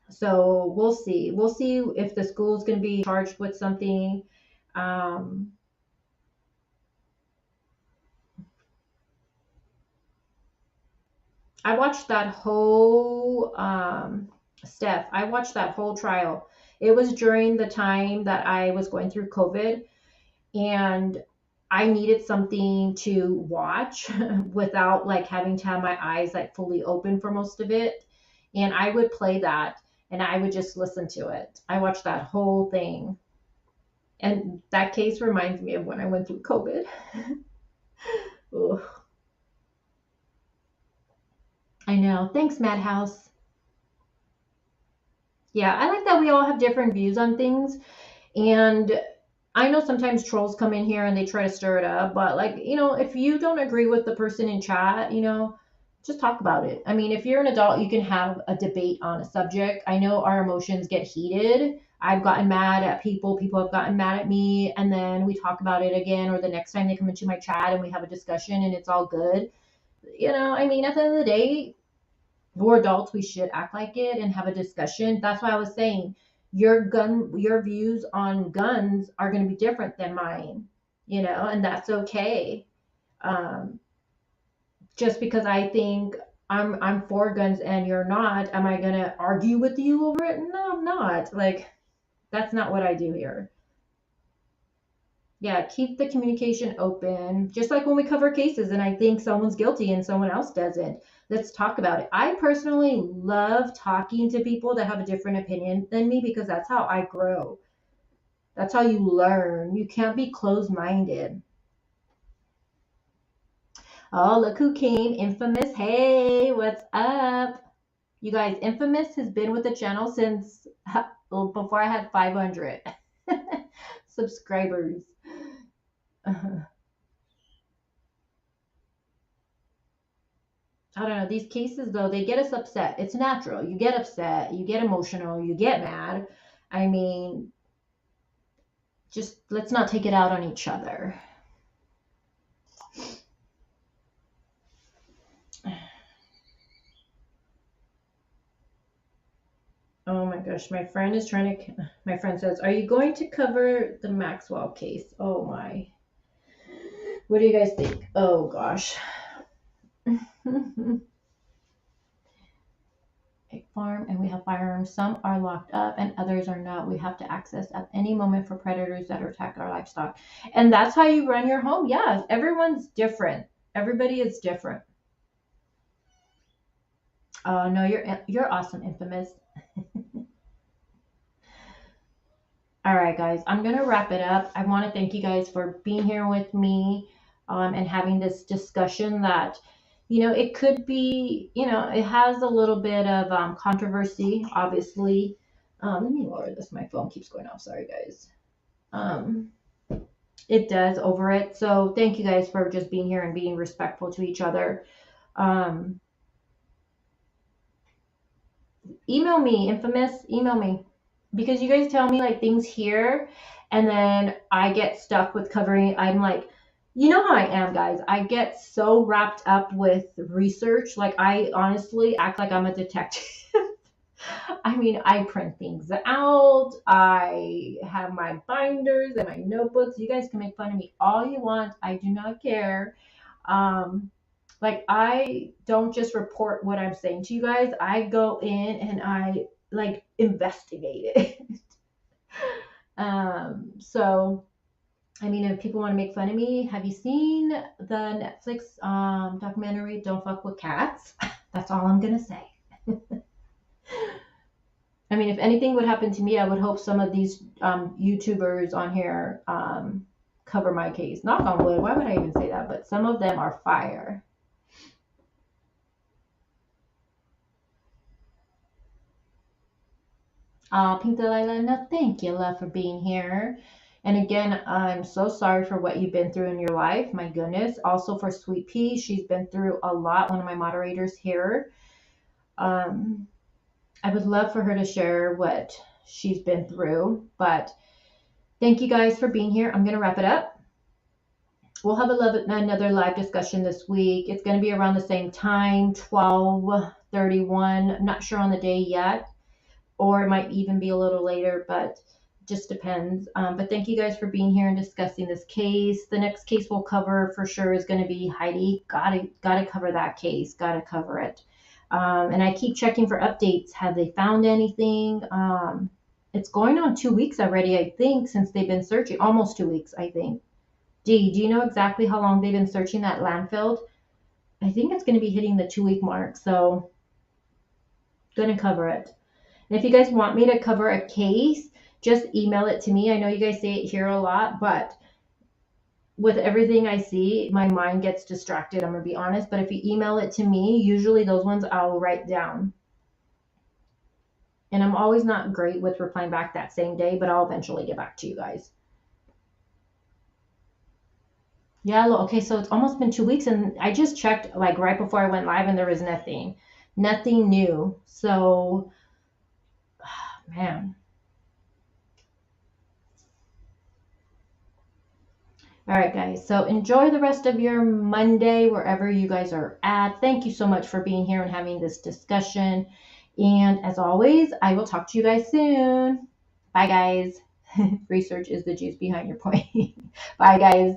S1: So we'll see. We'll see if the school's going to be charged with something. I watched that whole, Steph, I watched that whole trial. It was during the time that I was going through COVID, and I needed something to watch without like having to have my eyes like fully open for most of it. And I would play that and I would just listen to it. I watched that whole thing. And that case reminds me of when I went through COVID. Ugh. I know. Thanks, Madhouse. Yeah, I like that we all have different views on things. And I know sometimes trolls come in here and they try to stir it up, but like, if you don't agree with the person in chat, just talk about it. I mean, if you're an adult, you can have a debate on a subject. I know our emotions get heated. I've gotten mad at people have gotten mad at me, and then we talk about it again, or the next time they come into my chat and we have a discussion and it's all good. I mean, at the end of the day, we're adults, we should act like it and have a discussion. That's why I was saying, your views on guns are going to be different than mine, and that's okay. Just because I think I'm for guns and you're not, am I going to argue with you over it? No, I'm not. Like, that's not what I do here. Yeah, keep the communication open. Just like when we cover cases and I think someone's guilty and someone else doesn't. Let's talk about it. I personally love talking to people that have a different opinion than me because that's how I grow. That's how you learn. You can't be closed-minded. Oh, look who came. Infamous. Hey, what's up? You guys, Infamous has been with the channel since before I had 500 subscribers. I don't know. These cases, though, they get us upset. It's natural. You get upset. You get emotional. You get mad. I mean, just let's not take it out on each other. Oh my gosh, my friend says, are you going to cover the Maxwell case? Oh my. What do you guys think? Oh gosh. A farm and we have firearms. Some are locked up and others are not. We have to access at any moment for predators that attack our livestock. And that's how you run your home. Yeah, everyone's different. Everybody is different. Oh no, you're awesome, Infamous. All right, guys, I'm going to wrap it up. I want to thank you guys for being here with me and having this discussion that, it could be, it has a little bit of controversy, obviously. Let me lower this. My phone keeps going off. Sorry, guys. It does over it. So thank you guys for just being here and being respectful to each other. Email me, Infamous. Email me. Because you guys tell me like things here and then I get stuck with covering. I'm like, you know how I am, guys. I get so wrapped up with research. Like I honestly act like I'm a detective. I mean, I print things out. I have my binders and my notebooks. You guys can make fun of me all you want. I do not care. Like I don't just report what I'm saying to you guys. I go in and I like investigate it. So I mean, if people want to make fun of me, have you seen the Netflix documentary Don't Fuck with Cats? That's all I'm gonna say. I mean, if anything would happen to me, I would hope some of these YouTubers on here cover my case. Knock on wood. Why would I even say that? But some of them are fire. Pink Delilah, no, thank you, love, for being here. And again, I'm so sorry for what you've been through in your life. My goodness. Also for Sweet Pea, she's been through a lot. One of my moderators here. I would love for her to share what she's been through. But thank you guys for being here. I'm going to wrap it up. We'll have another live discussion this week. It's going to be around the same time, 12:31. I'm not sure on the day yet. Or it might even be a little later, but just depends. But thank you guys for being here and discussing this case. The next case we'll cover for sure is going to be Heidi. Gotta cover that case. Gotta cover it. And I keep checking for updates. Have they found anything? It's going on 2 weeks already, I think, since they've been searching. Almost 2 weeks, I think. Dee, do you know exactly how long they've been searching that landfill? I think it's going to be hitting the 2 week mark. So, gonna cover it. And if you guys want me to cover a case, just email it to me. I know you guys say it here a lot, but with everything I see, my mind gets distracted. I'm going to be honest. But if you email it to me, usually those ones I'll write down. And I'm always not great with replying back that same day, but I'll eventually get back to you guys. Yeah, okay, so it's almost been 2 weeks, and I just checked like right before I went live, and there was nothing new. So, man. All right, guys. So enjoy the rest of your Monday wherever you guys are at. Thank you so much for being here and having this discussion. And as always, I will talk to you guys soon. Bye, guys. Research is the juice behind your point. Bye, guys.